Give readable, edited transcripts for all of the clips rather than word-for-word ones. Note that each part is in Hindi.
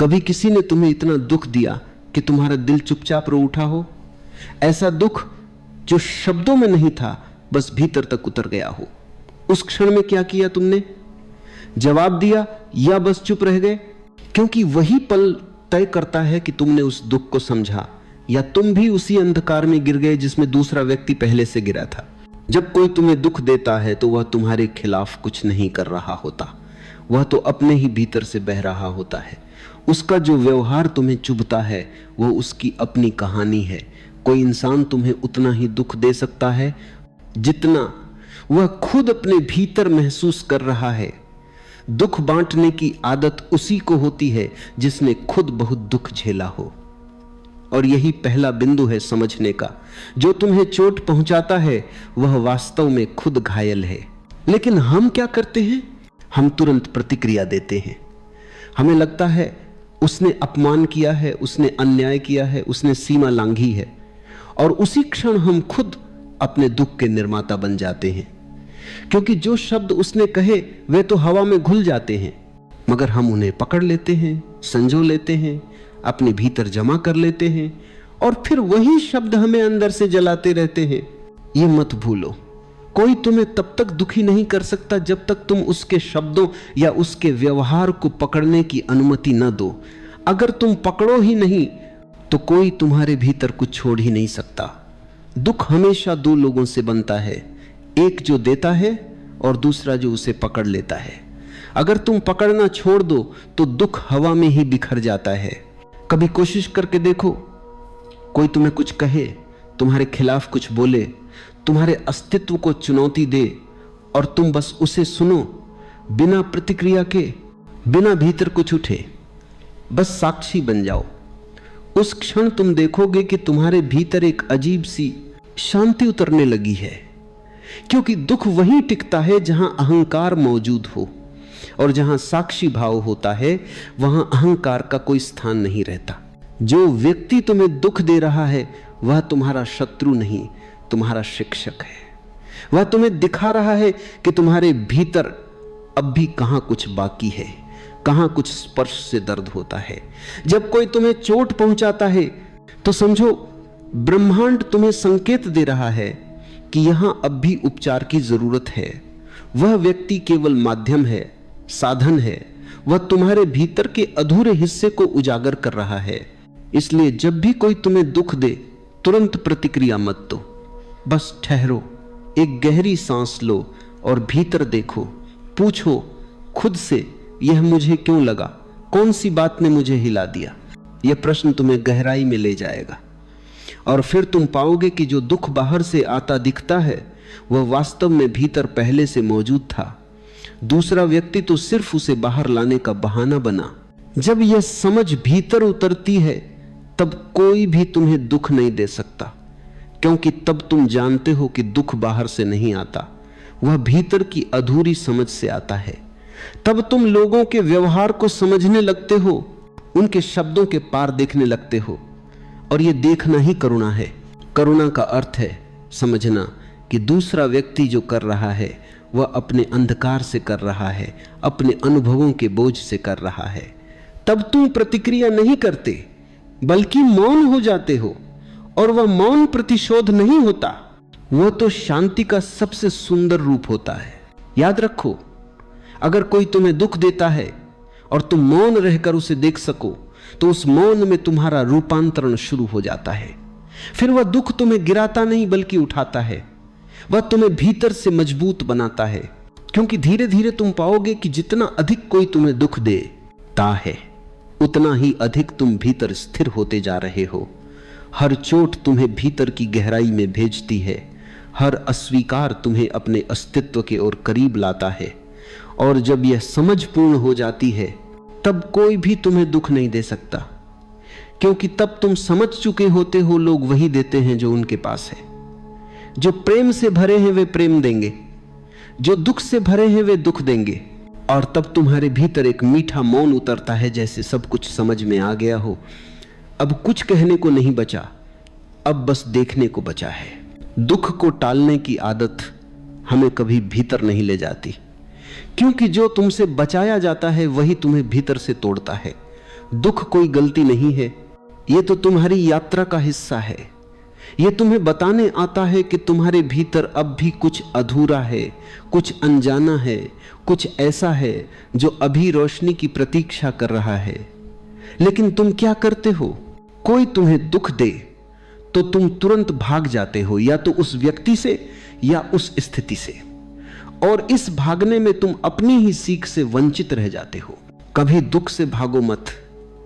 कभी किसी ने तुम्हें इतना दुख दिया कि तुम्हारा दिल चुपचाप रो उठा हो? ऐसा दुख जो शब्दों में नहीं था, बस भीतर तक उतर गया हो। उस क्षण में क्या किया तुमने? जवाब दिया या बस चुप रह गए? क्योंकि वही पल तय करता है कि तुमने उस दुख को समझा या तुम भी उसी अंधकार में गिर गए जिसमें दूसरा व्यक्ति पहले से गिरा था। जब कोई तुम्हें दुख देता है तो वह तुम्हारे खिलाफ कुछ नहीं कर रहा होता, वह तो अपने ही भीतर से बह रहा होता है। उसका जो व्यवहार तुम्हें चुभता है वह उसकी अपनी कहानी है। कोई इंसान तुम्हें उतना ही दुख दे सकता है जितना वह खुद अपने भीतर महसूस कर रहा है। दुख बांटने की आदत उसी को होती है जिसने खुद बहुत दुख झेला हो। और यही पहला बिंदु है समझने का। जो तुम्हें चोट पहुंचाता है वह वास्तव में खुद घायल है। लेकिन हम क्या करते हैं? हम तुरंत प्रतिक्रिया देते हैं। हमें लगता है उसने अपमान किया है, उसने अन्याय किया है, उसने सीमा लांघी है, और उसी क्षण हम खुद अपने दुख के निर्माता बन जाते हैं। क्योंकि जो शब्द उसने कहे वे तो हवा में घुल जाते हैं, मगर हम उन्हें पकड़ लेते हैं, संजो लेते हैं, अपने भीतर जमा कर लेते हैं, और फिर वही शब्द हमें अंदर से जलाते रहते हैं। ये मत भूलो, कोई तुम्हें तब तक दुखी नहीं कर सकता जब तक तुम उसके शब्दों या उसके व्यवहार को पकड़ने की अनुमति न दो। अगर तुम पकड़ो ही नहीं तो कोई तुम्हारे भीतर कुछ छोड़ ही नहीं सकता। दुख हमेशा दो लोगों से बनता है, एक जो देता है और दूसरा जो उसे पकड़ लेता है। अगर तुम पकड़ना छोड़ दो तो दुख हवा में ही बिखर जाता है। कभी कोशिश करके देखो, कोई तुम्हें कुछ कहे, तुम्हारे खिलाफ कुछ बोले, तुम्हारे अस्तित्व को चुनौती दे, और तुम बस उसे सुनो बिना प्रतिक्रिया के, बिना भीतर कुछ उठे, बस साक्षी बन जाओ। उस क्षण तुम देखोगे कि तुम्हारे भीतर एक अजीब सी शांति उतरने लगी है। क्योंकि दुख वहीं टिकता है जहां अहंकार मौजूद हो, और जहां साक्षी भाव होता है वहां अहंकार का कोई स्थान नहीं रहता। जो व्यक्ति तुम्हें दुख दे रहा है वह तुम्हारा शत्रु नहीं, तुम्हारा शिक्षक है। वह तुम्हें दिखा रहा है कि तुम्हारे भीतर अब भी कहां कुछ बाकी है, कहां कुछ स्पर्श से दर्द होता है। जब कोई तुम्हें चोट पहुंचाता है तो समझो ब्रह्मांड तुम्हें संकेत दे रहा है कि यहां अब भी उपचार की जरूरत है। वह व्यक्ति केवल माध्यम है, साधन है। वह तुम्हारे भीतर के अधूरे हिस्से को उजागर कर रहा है। इसलिए जब भी कोई तुम्हें दुख दे तुरंत प्रतिक्रिया मत दो, बस ठहरो, एक गहरी सांस लो और भीतर देखो। पूछो खुद से, यह मुझे क्यों लगा? कौन सी बात ने मुझे हिला दिया? यह प्रश्न तुम्हें गहराई में ले जाएगा, और फिर तुम पाओगे कि जो दुख बाहर से आता दिखता है वह वास्तव में भीतर पहले से मौजूद था। दूसरा व्यक्ति तो सिर्फ उसे बाहर लाने का बहाना बना। जब यह समझ भीतर उतरती है तब कोई भी तुम्हें दुख नहीं दे सकता, क्योंकि तब तुम जानते हो कि दुख बाहर से नहीं आता, वह भीतर की अधूरी समझ से आता है। तब तुम लोगों के व्यवहार को समझने लगते हो, उनके शब्दों के पार देखने लगते हो, और यह देखना ही करुणा है। करुणा का अर्थ है समझना कि दूसरा व्यक्ति जो कर रहा है वह अपने अंधकार से कर रहा है, अपने अनुभवों के बोझ से कर रहा है। तब तुम प्रतिक्रिया नहीं करते बल्कि मौन हो जाते हो, और वह मौन प्रतिशोध नहीं होता, वह तो शांति का सबसे सुंदर रूप होता है। याद रखो, अगर कोई तुम्हें दुख देता है और तुम मौन रहकर उसे देख सको तो उस मौन में तुम्हारा रूपांतरण शुरू हो जाता है। फिर वह दुख तुम्हें गिराता नहीं बल्कि उठाता है, वह तुम्हें भीतर से मजबूत बनाता है। क्योंकि धीरे धीरे तुम पाओगे कि जितना अधिक कोई तुम्हें दुख देता है उतना ही अधिक तुम भीतर स्थिर होते जा रहे हो। हर चोट तुम्हें भीतर की गहराई में भेजती है, हर अस्वीकार तुम्हें अपने अस्तित्व के ओर करीब लाता है, और जब यह समझ पूर्ण हो जाती है तब कोई भी तुम्हें दुख नहीं दे सकता, क्योंकि तब तुम समझ चुके होते हो लोग वही देते हैं जो उनके पास है। जो प्रेम से भरे हैं वे प्रेम देंगे, जो दुख से भरे हैं वे दुख देंगे, और तब तुम्हारे भीतर एक मीठा मौन उतरता है, जैसे सब कुछ समझ में आ गया हो। अब कुछ कहने को नहीं बचा, अब बस देखने को बचा है। दुख को टालने की आदत हमें कभी भीतर नहीं ले जाती, क्योंकि जो तुमसे बचाया जाता है वही तुम्हें भीतर से तोड़ता है। दुख कोई गलती नहीं है, ये तो तुम्हारी यात्रा का हिस्सा है। ये तुम्हें बताने आता है कि तुम्हारे भीतर अब भी कुछ अधूरा है, कुछ अनजाना है, कुछ ऐसा है जो अभी रोशनी की प्रतीक्षा कर रहा है। लेकिन तुम क्या करते हो? कोई तुम्हें दुख दे तो तुम तुरंत भाग जाते हो, या तो उस व्यक्ति से या उस स्थिति से, और इस भागने में तुम अपनी ही सीख से वंचित रह जाते हो। कभी दुख से भागो मत,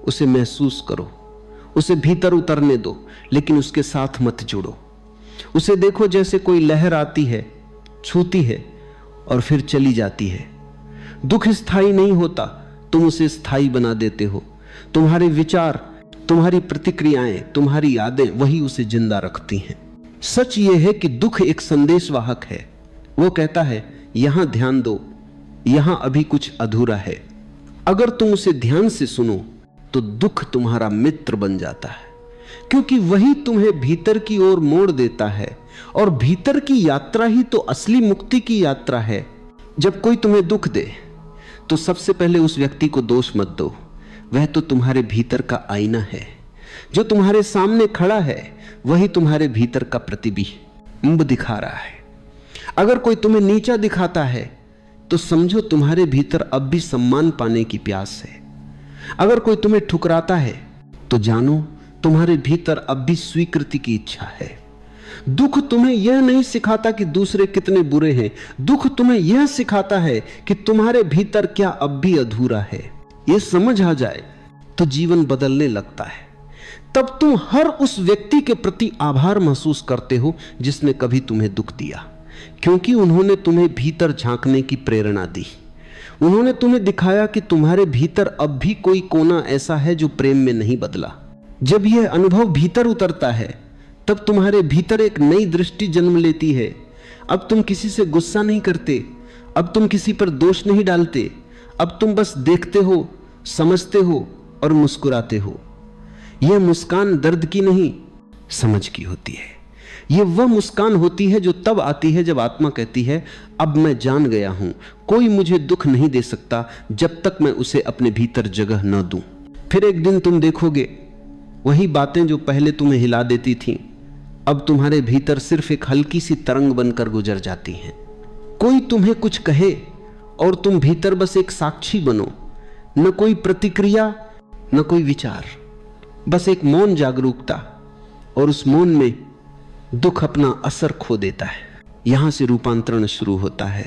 उसे महसूस करो, उसे भीतर उतरने दो, लेकिन उसके साथ मत जुड़ो। उसे देखो जैसे कोई लहर आती है, छूती है और फिर चली जाती है। दुख स्थायी नहीं होता, तुम उसे स्थायी बना देते हो। तुम्हारे विचार, तुम्हारी प्रतिक्रियाएं, तुम्हारी यादें वही उसे जिंदा रखती हैं। सच यह है कि दुख एक संदेशवाहक है। वो कहता है यहां ध्यान दो, यहां अभी कुछ अधूरा है। अगर तुम उसे ध्यान से सुनो तो दुख तुम्हारा मित्र बन जाता है, क्योंकि वही तुम्हें भीतर की ओर मोड़ देता है। और भीतर की यात्रा ही तो असली मुक्ति की यात्रा है। जब कोई तुम्हें दुख दे तो सबसे पहले उस व्यक्ति को दोष मत दो, वह तो तुम्हारे भीतर का आईना है। जो तुम्हारे सामने खड़ा है वही तुम्हारे भीतर का प्रतिबिंब दिखा रहा है। अगर कोई तुम्हें नीचा दिखाता है तो समझो तुम्हारे भीतर अब भी सम्मान पाने की प्यास है। अगर कोई तुम्हें ठुकराता है तो जानो तुम्हारे भीतर अब भी स्वीकृति की इच्छा है। दुख तुम्हें यह नहीं सिखाता कि दूसरे कितने बुरे हैं, दुख तुम्हें यह सिखाता है कि तुम्हारे भीतर क्या अब भी अधूरा है। यह समझ आ जाए तो जीवन बदलने लगता है। तब तुम हर उस व्यक्ति के प्रति आभार महसूस करते हो जिसने कभी तुम्हें दुख दिया, क्योंकि उन्होंने तुम्हें भीतर झांकने की प्रेरणा दी। उन्होंने तुम्हें दिखाया कि तुम्हारे भीतर अब भी कोई कोना ऐसा है जो प्रेम में नहीं बदला। जब यह अनुभव भीतर उतरता है तब तुम्हारे भीतर एक नई दृष्टि जन्म लेती है। अब तुम किसी से गुस्सा नहीं करते, अब तुम किसी पर दोष नहीं डालते, अब तुम बस देखते हो, समझते हो और मुस्कुराते हो। यह मुस्कान दर्द की नहीं, समझ की होती है। यह वह मुस्कान होती है जो तब आती है जब आत्मा कहती है अब मैं जान गया हूं, कोई मुझे दुख नहीं दे सकता जब तक मैं उसे अपने भीतर जगह न दूं। फिर एक दिन तुम देखोगे वही बातें जो पहले तुम्हें हिला देती थीं, अब तुम्हारे भीतर सिर्फ एक हल्की सी तरंग बनकर गुजर जाती हैं। कोई तुम्हें कुछ कहे और तुम भीतर बस एक साक्षी बनो, न कोई प्रतिक्रिया न कोई विचार, बस एक मौन जागरूकता। और उस मौन में दुख अपना असर खो देता है। यहां से रूपांतरण शुरू होता है।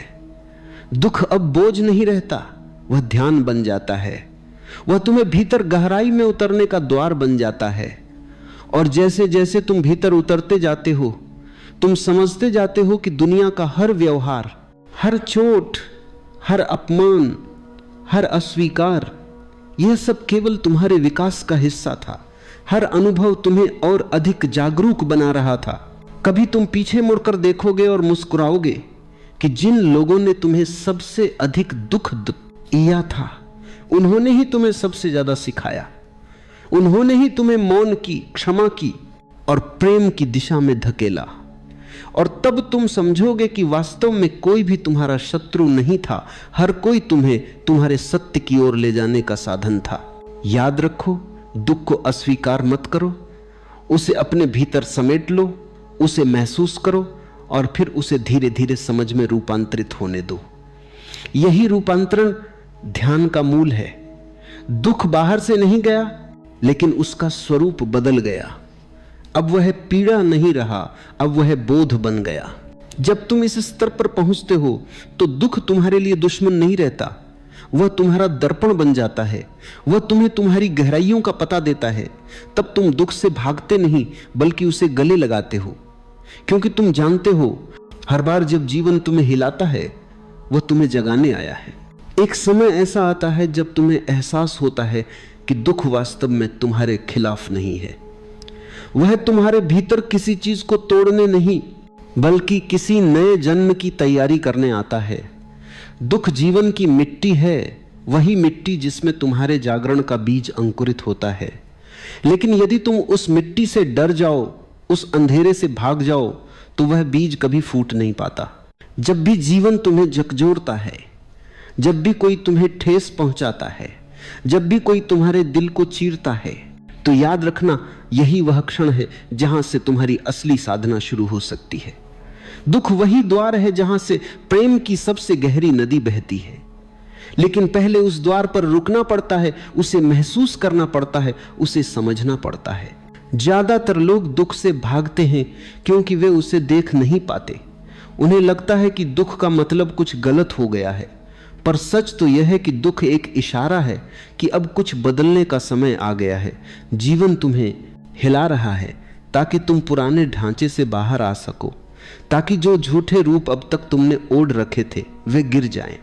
दुख अब बोझ नहीं रहता, वह ध्यान बन जाता है। वह तुम्हें भीतर गहराई में उतरने का द्वार बन जाता है। और जैसे जैसे तुम भीतर उतरते जाते हो तुम समझते जाते हो कि दुनिया का हर व्यवहार, हर चोट, हर अपमान, हर अस्वीकार, यह सब केवल तुम्हारे विकास का हिस्सा था। हर अनुभव तुम्हें और अधिक जागरूक बना रहा था। कभी तुम पीछे मुड़कर देखोगे और मुस्कुराओगे कि जिन लोगों ने तुम्हें सबसे अधिक दुख दिया था उन्होंने ही तुम्हें सबसे ज्यादा सिखाया। उन्होंने ही तुम्हें मौन की, क्षमा की और प्रेम की दिशा में धकेला। और तब तुम समझोगे कि वास्तव में कोई भी तुम्हारा शत्रु नहीं था, हर कोई तुम्हें तुम्हारे सत्य की ओर ले जाने का साधन था। याद रखो, दुख को अस्वीकार मत करो, उसे अपने भीतर समेट लो, उसे महसूस करो और फिर उसे धीरे धीरे समझ में रूपांतरित होने दो। यही रूपांतरण ध्यान का मूल है। दुख बाहर से नहीं गया, लेकिन उसका स्वरूप बदल गया। अब वह पीड़ा नहीं रहा, अब वह बोध बन गया। जब तुम इस स्तर पर पहुंचते हो तो दुख तुम्हारे लिए दुश्मन नहीं रहता, वह तुम्हारा दर्पण बन जाता है। वह तुम्हें तुम्हारी गहराइयों का पता देता है। तब तुम दुख से भागते नहीं बल्कि उसे गले लगाते हो, क्योंकि तुम जानते हो हर बार जब जीवन तुम्हें हिलाता है वह तुम्हें जगाने आया है। एक समय ऐसा आता है जब तुम्हें एहसास होता है कि दुख वास्तव में तुम्हारे खिलाफ नहीं है। वह तुम्हारे भीतर किसी चीज को तोड़ने नहीं बल्कि किसी नए जन्म की तैयारी करने आता है। दुख जीवन की मिट्टी है, वही मिट्टी जिसमें तुम्हारे जागरण का बीज अंकुरित होता है। लेकिन यदि तुम उस मिट्टी से डर जाओ, उस अंधेरे से भाग जाओ, तो वह बीज कभी फूट नहीं पाता। जब भी जीवन तुम्हें झकझोरता है, जब भी कोई तुम्हें ठेस पहुंचाता है, जब भी कोई तुम्हारे दिल को चीरता है तो याद रखना, यही वह क्षण है जहां से तुम्हारी असली साधना शुरू हो सकती है। दुख वही द्वार है जहां से प्रेम की सबसे गहरी नदी बहती है। लेकिन पहले उस द्वार पर रुकना पड़ता है, उसे महसूस करना पड़ता है, उसे समझना पड़ता है। ज्यादातर लोग दुख से भागते हैं क्योंकि वे उसे देख नहीं पाते। उन्हें लगता है कि दुख का मतलब कुछ गलत हो गया है, पर सच तो यह है कि दुख एक इशारा है कि अब कुछ बदलने का समय आ गया है। जीवन तुम्हें हिला रहा है ताकि तुम पुराने ढांचे से बाहर आ सको, ताकि जो झूठे रूप अब तक तुमने ओढ़ रखे थे वे गिर जाएं।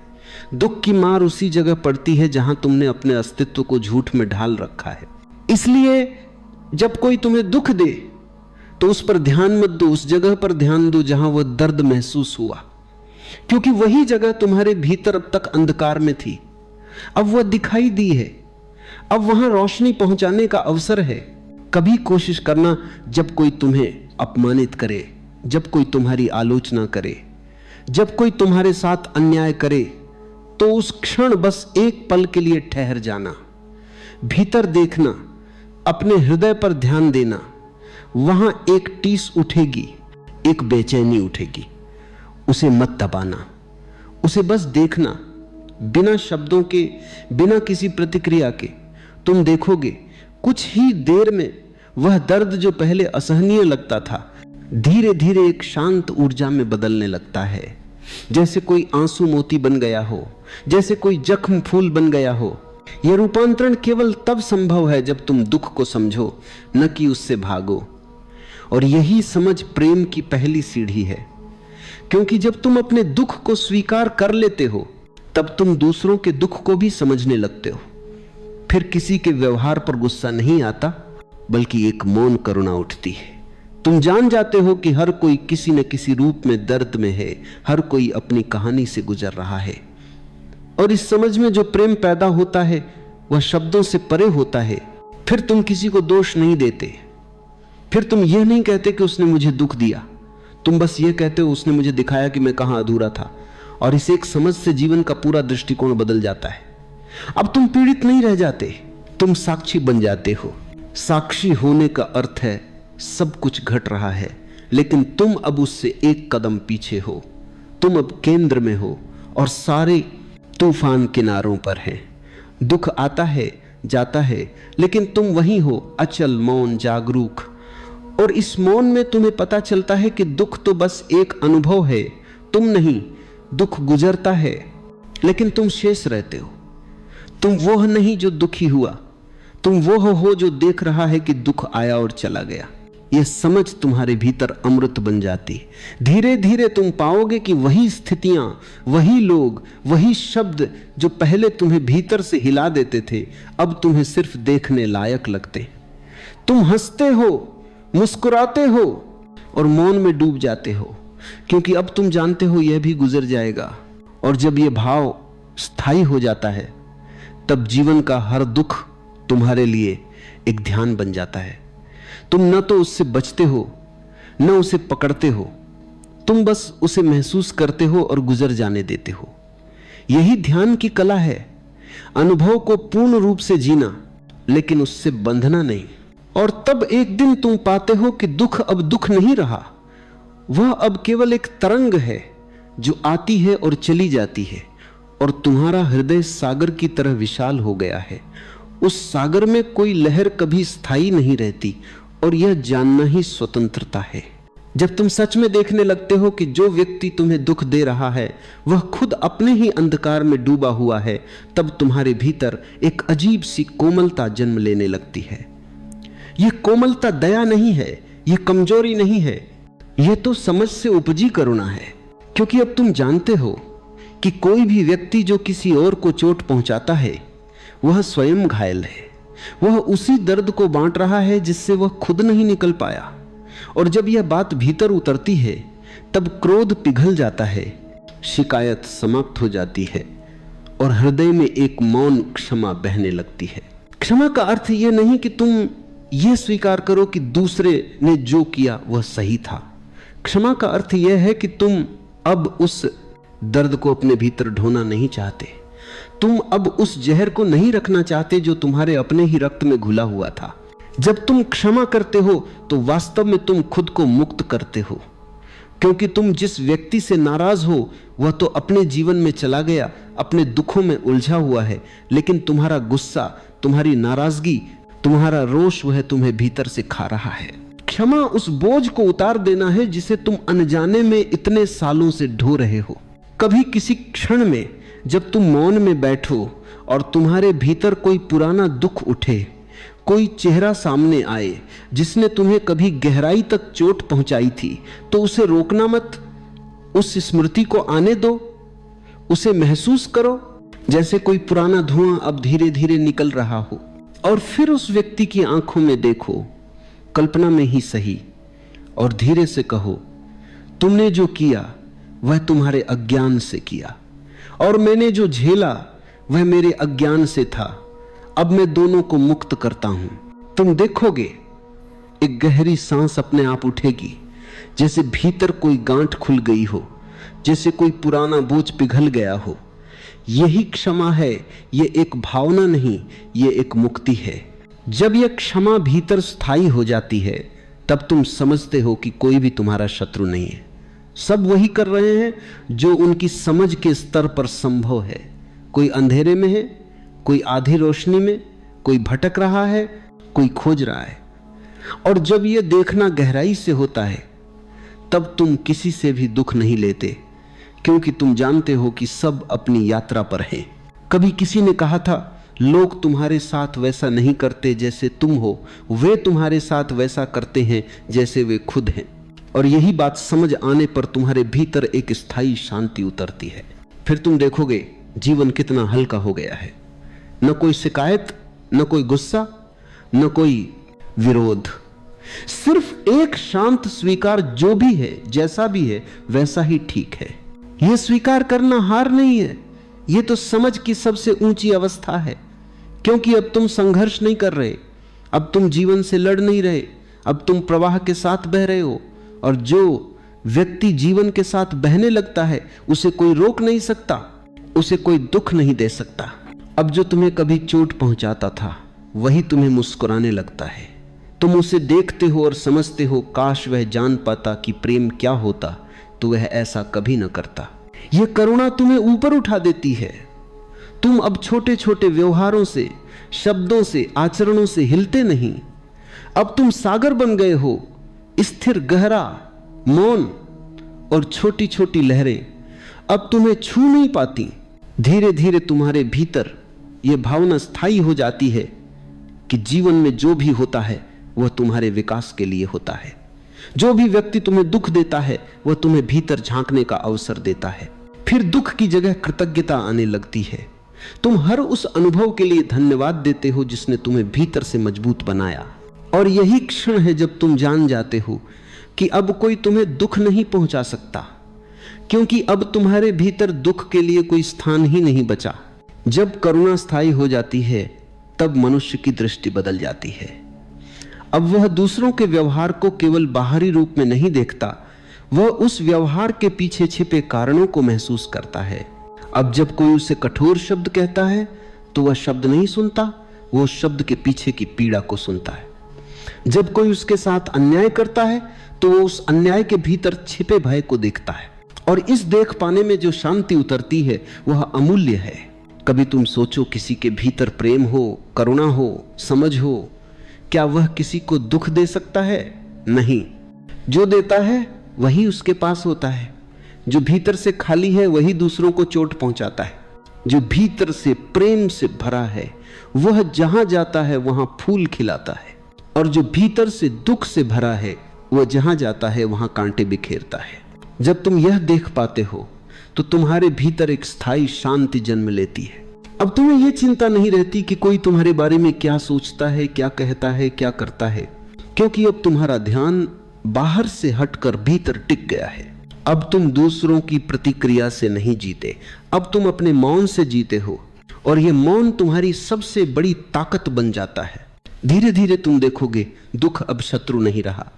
दुख की मार उसी जगह पड़ती है जहां तुमने अपने अस्तित्व को झूठ में ढाल रखा है। इसलिए जब कोई तुम्हें दुख दे तो उस पर ध्यान मत दो, उस जगह पर ध्यान दो जहां वह दर्द महसूस हुआ, क्योंकि वही जगह तुम्हारे भीतर अब तक अंधकार में थी, अब वह दिखाई दी है। अब वहां रोशनी पहुंचाने का अवसर है। कभी कोशिश करना, जब कोई तुम्हें अपमानित करे, जब कोई तुम्हारी आलोचना करे, जब कोई तुम्हारे साथ अन्याय करे, तो उस क्षण बस एक पल के लिए ठहर जाना, भीतर देखना, अपने हृदय पर ध्यान देना। वहां एक टीस उठेगी, एक बेचैनी उठेगी, उसे मत दबाना, उसे बस देखना, बिना शब्दों के, बिना किसी प्रतिक्रिया के। तुम देखोगे कुछ ही देर में वह दर्द जो पहले असहनीय लगता था धीरे धीरे एक शांत ऊर्जा में बदलने लगता है, जैसे कोई आंसू मोती बन गया हो, जैसे कोई जख्म फूल बन गया हो। यह रूपांतरण केवल तब संभव है जब तुम दुख को समझो, न कि उससे भागो। और यही समझ प्रेम की पहली सीढ़ी है, क्योंकि जब तुम अपने दुख को स्वीकार कर लेते हो तब तुम दूसरों के दुख को भी समझने लगते हो। फिर किसी के व्यवहार पर गुस्सा नहीं आता, बल्कि एक मौन करुणा उठती है। तुम जान जाते हो कि हर कोई किसी न किसी रूप में दर्द में है, हर कोई अपनी कहानी से गुजर रहा है। और इस समझ में जो प्रेम पैदा होता है वह शब्दों से परे होता है। फिर तुम किसी को दोष नहीं देते, फिर तुम यह नहीं कहते कि उसने मुझे दुख दिया, तुम बस ये कहते हो उसने मुझे दिखाया कि मैं कहां अधूरा था। और इस एक समझ से जीवन का पूरा दृष्टिकोण बदल जाता है। अब तुम पीड़ित नहीं रह जाते, तुम साक्षी बन जाते हो। साक्षी होने का अर्थ है सब कुछ घट रहा है, लेकिन तुम अब उससे एक कदम पीछे हो। तुम अब केंद्र में हो और सारे तूफान किनारों पर हैं। दुख आता है जाता है, लेकिन तुम वहीं हो, अचल, मौन, जागरूक। और इस मौन में तुम्हें पता चलता है कि दुख तो बस एक अनुभव है, तुम नहीं। दुख गुजरता है, लेकिन तुम शेष रहते हो। तुम वो नहीं जो दुखी हुआ, तुम वो हो जो देख रहा है कि दुख आया और चला गया। यह समझ तुम्हारे भीतर अमृत बन जाती। धीरे धीरे तुम पाओगे कि वही स्थितियां, वही लोग, वही शब्द जो पहले तुम्हें भीतर से हिला देते थे, अब तुम्हें सिर्फ देखने लायक लगते। तुम हंसते हो, मुस्कुराते हो और मौन में डूब जाते हो, क्योंकि अब तुम जानते हो यह भी गुजर जाएगा। और जब यह भाव स्थायी हो जाता है, तब जीवन का हर दुख तुम्हारे लिए एक ध्यान बन जाता है। तुम न तो उससे बचते हो, न उसे पकड़ते हो, तुम बस उसे महसूस करते हो और गुजर जाने देते हो। यही ध्यान की कला है, अनुभव को पूर्ण रूप से जीना, लेकिन उससे बंधना नहीं। और तब एक दिन तुम पाते हो कि दुख अब दुख नहीं रहा, वह अब केवल एक तरंग है जो आती है और चली जाती है, और तुम्हारा हृदय सागर की तरह विशाल हो गया है। उस सागर में कोई लहर कभी स्थायी नहीं रहती, और यह जानना ही स्वतंत्रता है। जब तुम सच में देखने लगते हो कि जो व्यक्ति तुम्हें दुख दे रहा है वह खुद अपने ही अंधकार में डूबा हुआ है, तब तुम्हारे भीतर एक अजीब सी कोमलता जन्म लेने लगती है। यह कोमलता दया नहीं है, यह कमजोरी नहीं है, यह तो समझ से उपजी करुणा है। क्योंकि अब तुम जानते हो कि कोई भी व्यक्ति जो किसी और को चोट पहुंचाता है वह स्वयं घायल है, वह उसी दर्द को बांट रहा है जिससे वह खुद नहीं निकल पाया। और जब यह बात भीतर उतरती है तब क्रोध पिघल जाता है, शिकायत समाप्त हो जाती है, और हृदय में एक मौन क्षमा बहने लगती है। क्षमा का अर्थ यह नहीं कि तुम यह स्वीकार करो कि दूसरे ने जो किया वह सही था। क्षमा का अर्थ यह है कि तुम अब उस दर्द को अपने भीतर ढोना नहीं चाहते। तुम अब उस जहर को नहीं रखना चाहते जो तुम्हारे अपने ही रक्त में घुला हुआ था। जब तुम क्षमा करते हो तो वास्तव में तुम खुद को मुक्त करते हो, क्योंकि तुम जिस व्यक्ति से नाराज हो वह तो अपने जीवन में चला गया, अपने दुखों में उलझा हुआ है, लेकिन तुम्हारा गुस्सा, तुम्हारी नाराजगी, तुम्हारा रोष वह तुम्हें भीतर से खा रहा है। क्षमा उस बोझ को उतार देना है जिसे तुम अनजाने में इतने सालों से ढो रहे हो। कभी किसी क्षण में जब तुम मौन में बैठो और तुम्हारे भीतर कोई पुराना दुख उठे, कोई चेहरा सामने आए जिसने तुम्हें कभी गहराई तक चोट पहुंचाई थी, तो उसे रोकना मत, उस स्मृति को आने दो, उसे महसूस करो जैसे कोई पुराना धुआं अब धीरे धीरे निकल रहा हो। और फिर उस व्यक्ति की आंखों में देखो, कल्पना में ही सही, और धीरे से कहो, तुमने जो किया वह तुम्हारे अज्ञान से किया, और मैंने जो झेला वह मेरे अज्ञान से था। अब मैं दोनों को मुक्त करता हूं। तुम देखोगे एक गहरी सांस अपने आप उठेगी, जैसे भीतर कोई गांठ खुल गई हो, जैसे कोई पुराना बोझ पिघल गया हो। यही क्षमा है, ये एक भावना नहीं, ये एक मुक्ति है। जब यह क्षमा भीतर स्थायी हो जाती है तब तुम समझते हो कि कोई भी तुम्हारा शत्रु नहीं है। सब वही कर रहे हैं जो उनकी समझ के स्तर पर संभव है। कोई अंधेरे में है, कोई आधी रोशनी में, कोई भटक रहा है, कोई खोज रहा है। और जब यह देखना गहराई से होता है तब तुम किसी से भी दुख नहीं लेते, क्योंकि तुम जानते हो कि सब अपनी यात्रा पर हैं। कभी किसी ने कहा था, लोग तुम्हारे साथ वैसा नहीं करते जैसे तुम हो, वे तुम्हारे साथ वैसा करते हैं जैसे वे खुद हैं। और यही बात समझ आने पर तुम्हारे भीतर एक स्थायी शांति उतरती है। फिर तुम देखोगे जीवन कितना हल्का हो गया है। न कोई शिकायत, न कोई गुस्सा, न कोई विरोध, सिर्फ एक शांत स्वीकार, जो भी है, जैसा भी है वैसा ही ठीक है। यह स्वीकार करना हार नहीं है, यह तो समझ की सबसे ऊंची अवस्था है, क्योंकि अब तुम संघर्ष नहीं कर रहे, अब तुम जीवन से लड़ नहीं रहे, अब तुम प्रवाह के साथ बह रहे हो। और जो व्यक्ति जीवन के साथ बहने लगता है उसे कोई रोक नहीं सकता, उसे कोई दुख नहीं दे सकता। अब जो तुम्हें कभी चोट पहुंचाता था वही तुम्हें मुस्कुराने लगता है। तुम उसे देखते हो और समझते हो, काश वह जान पाता कि प्रेम क्या होता तो वह ऐसा कभी न करता। यह करुणा तुम्हें ऊपर उठा देती है। तुम अब छोटे छोटे व्यवहारों से, शब्दों से, आचरणों से हिलते नहीं। अब तुम सागर बन गए हो, स्थिर, गहरा, मौन और छोटी छोटी लहरें अब तुम्हें छू नहीं पाती। धीरे धीरे तुम्हारे भीतर यह भावना स्थायी हो जाती है कि जीवन में जो भी होता है वह तुम्हारे विकास के लिए होता है। जो भी व्यक्ति तुम्हें दुख देता है वह तुम्हें भीतर झांकने का अवसर देता है। फिर दुख की जगह कृतज्ञता आने लगती है। तुम हर उस अनुभव के लिए धन्यवाद देते हो जिसने तुम्हें भीतर से मजबूत बनाया। और यही क्षण है जब तुम जान जाते हो कि अब कोई तुम्हें दुख नहीं पहुंचा सकता, क्योंकि अब तुम्हारे भीतर दुख के लिए कोई स्थान ही नहीं बचा। जब करुणा स्थायी हो जाती है तब मनुष्य की दृष्टि बदल जाती है। अब वह दूसरों के व्यवहार को केवल बाहरी रूप में नहीं देखता, वह उस व्यवहार के पीछे छिपे कारणों को महसूस करता है। अब जब कोई उसे कठोर शब्द कहता है तो वह शब्द नहीं सुनता, वो शब्द के पीछे की पीड़ा को सुनता है। जब कोई उसके साथ अन्याय करता है तो वो उस अन्याय के भीतर छिपे भय को देखता है। और इस देख पाने में जो शांति उतरती है वह अमूल्य है। कभी तुम सोचो, किसी के भीतर प्रेम हो, करुणा हो, समझ हो, क्या वह किसी को दुख दे सकता है? नहीं। जो देता है वही उसके पास होता है। जो भीतर से खाली है वही दूसरों को चोट पहुंचाता है। जो भीतर से प्रेम से भरा है वह जहां जाता है वहां फूल खिलाता है। और जो भीतर से दुख से भरा है वह जहां जाता है वहां कांटे बिखेरता है। जब तुम यह देख पाते हो तो तुम्हारे भीतर एक स्थायी शांति जन्म लेती है। अब तुम्हें यह चिंता नहीं रहती कि कोई तुम्हारे बारे में क्या सोचता है, क्या कहता है, क्या करता है, क्योंकि अब तुम्हारा ध्यान बाहर से हटकर भीतर टिक गया है। अब तुम दूसरों की प्रतिक्रिया से नहीं जीते, अब तुम अपने मौन से जीते हो। और यह मौन तुम्हारी सबसे बड़ी ताकत बन जाता है। धीरे धीरे तुम देखोगे दुख अब शत्रु नहीं रहा,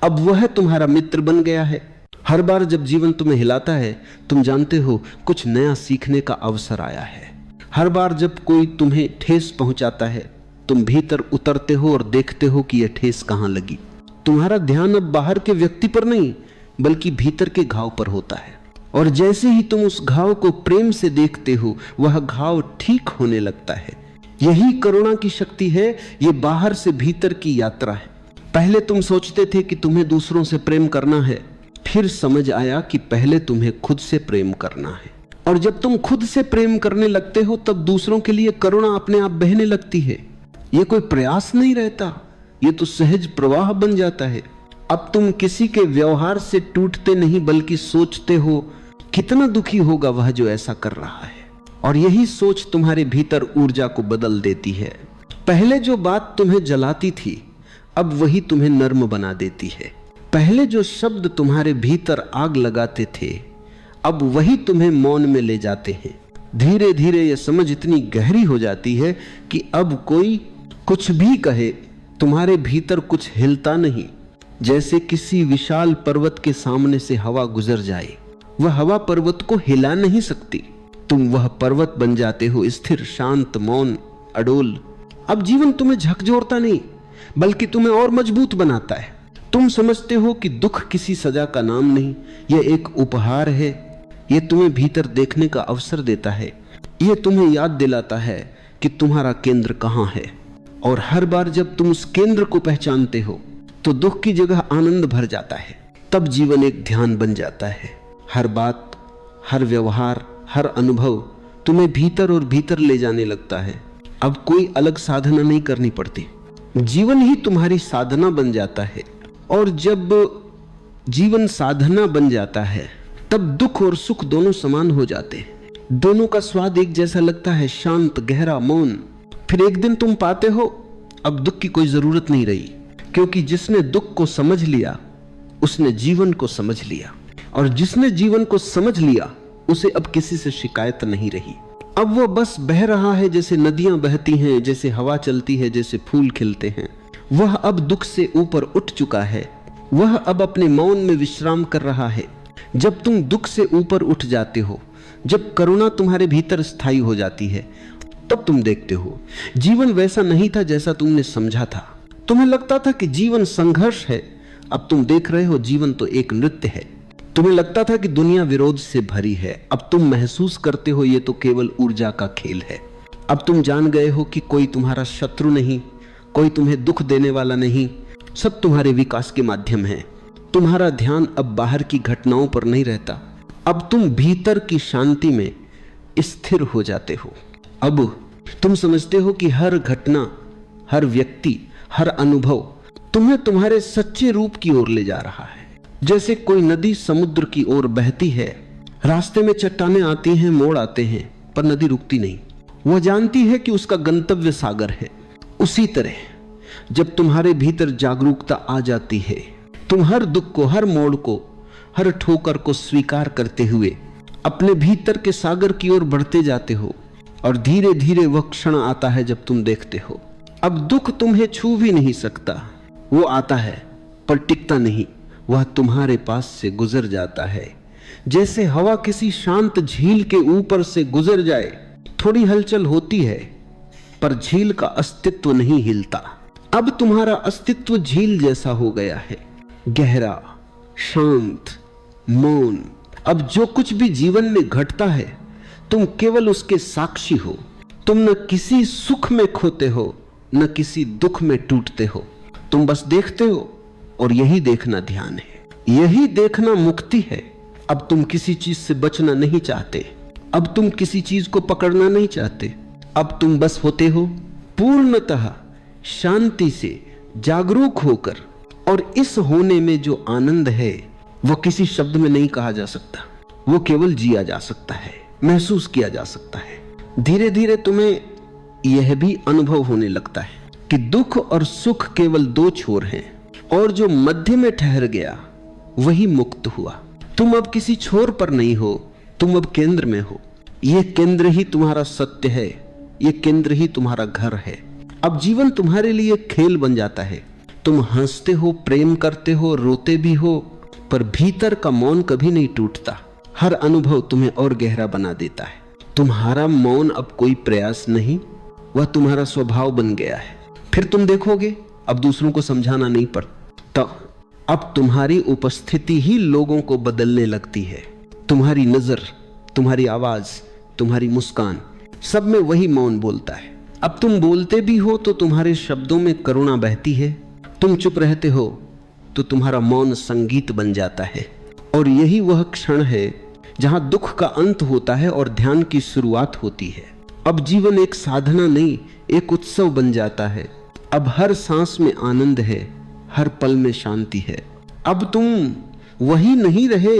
अब वह तुम्हारा मित्र बन गया है। हर बार जब जीवन तुम्हें हिलाता है तुम जानते हो कुछ नया सीखने का अवसर आया है। हर बार जब कोई तुम्हें ठेस पहुंचाता है, तुम भीतर उतरते हो और देखते हो कि यह ठेस कहां लगी। तुम्हारा ध्यान अब बाहर के व्यक्ति पर नहीं, बल्कि भीतर के घाव पर होता है। और जैसे ही तुम उस घाव को प्रेम से देखते हो, वह घाव ठीक होने लगता है। यही करुणा की शक्ति है। यह बाहर से भीतर की यात्रा है। पहले तुम सोचते थे कि तुम्हें दूसरों से प्रेम करना है, फिर समझ आया कि पहले तुम्हें खुद से प्रेम करना है। और जब तुम खुद से प्रेम करने लगते हो, तब दूसरों के लिए करुणा अपने आप बहने लगती है। यह कोई प्रयास नहीं रहता, यह तो सहज प्रवाह बन जाता है। अब तुम किसी के व्यवहार से टूटते नहीं, बल्कि सोचते हो कितना दुखी होगा वह जो ऐसा कर रहा है। और यही सोच तुम्हारे भीतर ऊर्जा को बदल देती है। पहले जो बात तुम्हें जलाती थी, अब वही तुम्हें नर्म बना देती है। पहले जो शब्द तुम्हारे भीतर आग लगाते थे, अब वही तुम्हें मौन में ले जाते हैं। धीरे धीरे यह समझ इतनी गहरी हो जाती है कि अब कोई कुछ भी कहे, तुम्हारे भीतर कुछ हिलता नहीं। जैसे किसी विशाल पर्वत के सामने से हवा गुजर जाए, वह हवा पर्वत को हिला नहीं सकती। तुम वह पर्वत बन जाते हो, स्थिर, शांत, मौन, अडोल। अब जीवन तुम्हें झकझोरता नहीं, बल्कि तुम्हें और मजबूत बनाता है। तुम समझते हो कि दुख किसी सजा का नाम नहीं, यह एक उपहार है। यह तुम्हें भीतर देखने का अवसर देता है। यह तुम्हें याद दिलाता है कि तुम्हारा केंद्र कहाँ है। और हर बार जब तुम उस केंद्र को पहचानते हो, तो दुख की जगह आनंद भर जाता है। तब जीवन एक ध्यान बन जाता है। हर बात, हर व्यवहार, हर अनुभव तुम्हें भीतर और भीतर ले जाने लगता है। अब कोई अलग साधना नहीं करनी पड़ती, जीवन ही तुम्हारी साधना बन जाता है। और जब जीवन साधना बन जाता है, तब दुख और सुख दोनों समान हो जाते हैं। दोनों का स्वाद एक जैसा लगता है, शांत, गहरा, मौन। फिर एक दिन तुम पाते हो अब दुख की कोई जरूरत नहीं रही, क्योंकि जिसने दुख को समझ लिया, उसने जीवन को समझ लिया। और जिसने जीवन को समझ लिया, उसे अब किसी से शिकायत नहीं रही। अब वो बस बह रहा है, जैसे नदियां बहती हैं, जैसे हवा चलती है, जैसे फूल खिलते हैं। वह अब दुख से ऊपर उठ चुका है। वह अब अपने मौन में विश्राम कर रहा है। जब तुम दुख से ऊपर उठ जाते हो, जब करुणा तुम्हारे भीतर स्थायी हो जाती है, तब तुम देखते हो जीवन वैसा नहीं था जैसा तुमने समझा था। तुम्हें लगता था कि जीवन संघर्ष है, अब तुम देख रहे हो जीवन तो एक नृत्य है। तुम्हें लगता था कि दुनिया विरोध से भरी है, अब तुम महसूस करते हो ये तो केवल ऊर्जा का खेल है। अब तुम जान गए हो कि कोई तुम्हारा शत्रु नहीं, कोई तुम्हें दुख देने वाला नहीं, सब तुम्हारे विकास के माध्यम है। तुम्हारा ध्यान अब बाहर की घटनाओं पर नहीं रहता, अब तुम भीतर की शांति में स्थिर हो जाते हो। अब तुम समझते हो कि हर घटना, हर व्यक्ति, हर अनुभव तुम्हें तुम्हारे सच्चे रूप की ओर ले जा रहा है। जैसे कोई नदी समुद्र की ओर बहती है, रास्ते में चट्टानें आती हैं, मोड़ आते हैं, पर नदी रुकती नहीं। वह जानती है कि उसका गंतव्य सागर है। उसी तरह जब तुम्हारे भीतर जागरूकता आ जाती है, तुम हर दुख को, हर मोड़ को, हर ठोकर को स्वीकार करते हुए अपने भीतर के सागर की ओर बढ़ते जाते हो। और धीरे धीरे वह क्षण आता है जब तुम देखते हो अब दुख तुम्हें छू भी नहीं सकता। वो आता है पर टिकता नहीं, वह तुम्हारे पास से गुजर जाता है। जैसे हवा किसी शांत झील के ऊपर से गुजर जाए, थोड़ी हलचल होती है पर झील का अस्तित्व नहीं हिलता। अब तुम्हारा अस्तित्व झील जैसा हो गया है, गहरा, शांत, मौन। अब जो कुछ भी जीवन में घटता है, तुम केवल उसके साक्षी हो। तुम न किसी सुख में खोते हो, न किसी दुख में टूटते हो। तुम बस देखते हो, और यही देखना ध्यान है, यही देखना मुक्ति है। अब तुम किसी चीज से बचना नहीं चाहते, अब तुम किसी चीज को पकड़ना नहीं चाहते। अब तुम बस होते हो पूर्णतः शांति से, जागरूक होकर। और इस होने में जो आनंद है, वो किसी शब्द में नहीं कहा जा सकता, वो केवल जिया जा सकता है, महसूस किया जा सकता है। धीरे धीरे तुम्हें यह भी अनुभव होने लगता है कि दुख और सुख केवल दो छोर हैं, और जो मध्य में ठहर गया वही मुक्त हुआ। तुम अब किसी छोर पर नहीं हो, तुम अब केंद्र में हो। यह केंद्र ही तुम्हारा सत्य है, यह केंद्र ही तुम्हारा घर है। अब जीवन तुम्हारे लिए खेल बन जाता है। तुम हंसते हो, प्रेम करते हो, रोते भी हो, पर भीतर का मौन कभी नहीं टूटता। हर अनुभव तुम्हें और गहरा बना देता है। तुम्हारा मौन अब कोई प्रयास नहीं, वह तुम्हारा स्वभाव बन गया है। फिर तुम देखोगे अब दूसरों को समझाना नहीं पड़ता, अब तुम्हारी उपस्थिति ही लोगों को बदलने लगती है। तुम्हारी नजर, तुम्हारी आवाज, तुम्हारी मुस्कान, सब में वही मौन बोलता है। अब तुम बोलते भी हो तो तुम्हारे शब्दों में करुणा बहती है, तुम चुप रहते हो तो तुम्हारा मौन संगीत बन जाता है। और यही वह क्षण है जहां दुख का अंत होता है और ध्यान की शुरुआत होती है। अब जीवन एक साधना नहीं, एक उत्सव बन जाता है। अब हर सांस में आनंद है, हर पल में शांति है। अब तुम वही नहीं रहे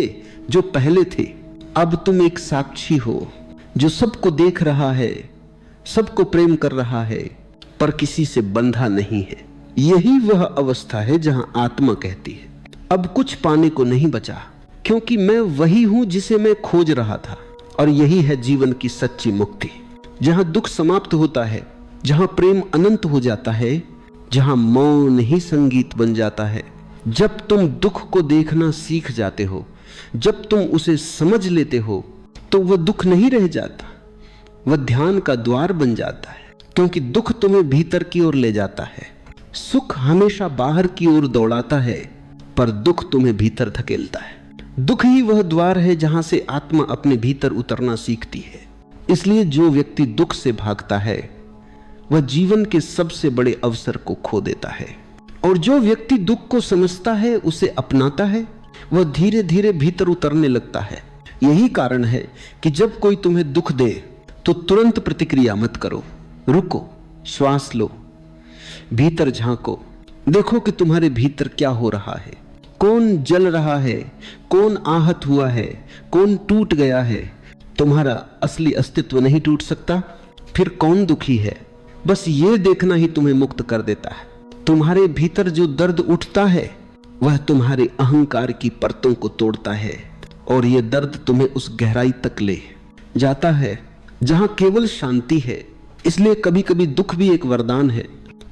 जो पहले थे, अब तुम एक साक्षी हो जो सबको देख रहा है, सबको प्रेम कर रहा है, पर किसी से बंधा नहीं है। यही वह अवस्था है जहां आत्मा कहती है, अब कुछ पाने को नहीं बचा, क्योंकि मैं वही हूं जिसे मैं खोज रहा था। और यही है जीवन की सच्ची मुक्ति, जहां दुख समाप्त होता है, जहां प्रेम अनंत हो जाता है, जहां मौन ही संगीत बन जाता है। जब तुम दुख को देखना सीख जाते हो, जब तुम उसे समझ लेते हो, तो वह दुख नहीं रह जाता, वह ध्यान का द्वार बन जाता है। क्योंकि दुख तुम्हें भीतर की ओर ले जाता है, सुख हमेशा बाहर की ओर दौड़ाता है, पर दुख तुम्हें भीतर धकेलता है। दुख ही वह द्वार है जहां से आत्मा अपने भीतर उतरना सीखती है। इसलिए जो व्यक्ति दुख से भागता है वह जीवन के सबसे बड़े अवसर को खो देता है, और जो व्यक्ति दुख को समझता है, उसे अपनाता है, वह धीरे धीरे भीतर उतरने लगता है। यही कारण है कि जब कोई तुम्हें दुख दे तो तुरंत प्रतिक्रिया मत करो, रुको, श्वास लो, भीतर झांको, देखो कि तुम्हारे भीतर क्या हो रहा है, कौन जल रहा है, कौन आहत हुआ है, कौन टूट गया है। तुम्हारा असली अस्तित्व नहीं टूट सकता, फिर कौन दुखी है, बस ये देखना ही तुम्हें मुक्त कर देता है। तुम्हारे भीतर जो दर्द उठता है वह तुम्हारे अहंकार की परतों को तोड़ता है, और यह दर्द तुम्हें उस गहराई तक ले जाता है जहां केवल शांति है। इसलिए कभी कभी दुख भी एक वरदान है,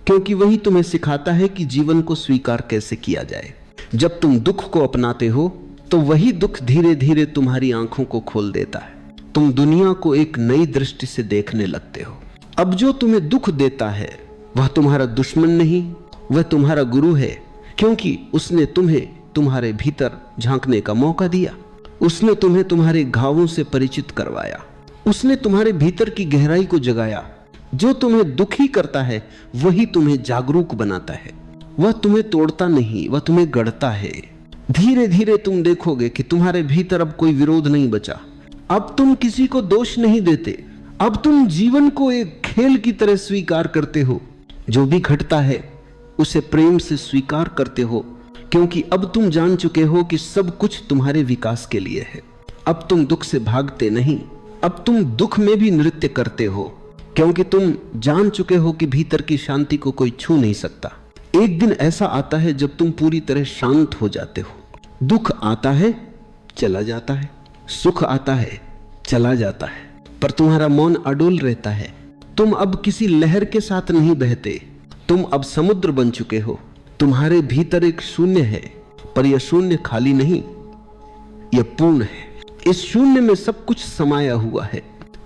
क्योंकि वही तुम्हें सिखाता है कि जीवन को स्वीकार कैसे किया जाए। जब तुम दुख को अपनाते हो तो वही दुख धीरे धीरे तुम्हारी आंखों को खोल देता है, तुम दुनिया को एक नई दृष्टि से देखने लगते हो। अब जो तुम्हें दुख देता है वह तुम्हारा दुश्मन नहीं, वह तुम्हारा गुरु है, क्योंकि उसने तुम्हें तुम्हारे भीतर झांकने का मौका दिया। उसने तुम्हें तुम्हारे घावों से परिचित करवाया, उसने तुम्हारे भीतर की गहराई को जगाया। जो तुम्हें दुखी करता है वही तुम्हें जागरूक बनाता है, वह तुम्हें तोड़ता नहीं, वह तुम्हें गढ़ता है। धीरे धीरे तुम देखोगे कि तुम्हारे भीतर अब कोई विरोध नहीं बचा, अब तुम किसी को दोष नहीं देते, अब तुम जीवन को एक खेल की तरह स्वीकार करते हो। जो भी घटता है उसे प्रेम से स्वीकार करते हो, क्योंकि अब तुम जान चुके हो कि सब कुछ तुम्हारे विकास के लिए है। अब तुम दुख से भागते नहीं, अब तुम दुख में भी नृत्य करते हो, क्योंकि तुम जान चुके हो कि भीतर की शांति को कोई छू नहीं सकता। एक दिन ऐसा आता है जब तुम पूरी तरह शांत हो जाते हो। दुख आता है, चला जाता है, सुख आता है, चला जाता है, पर तुम्हारा मौन अडोल रहता है। तुम अब किसी लहर के साथ नहीं बहते, तुम अब समुद्र बन चुके हो। तुम्हारे भीतर एक शून्य है, पर यह शून्य खाली नहीं, यह पूर्ण है। इस शून्य में सब कुछ समाया हुआ है,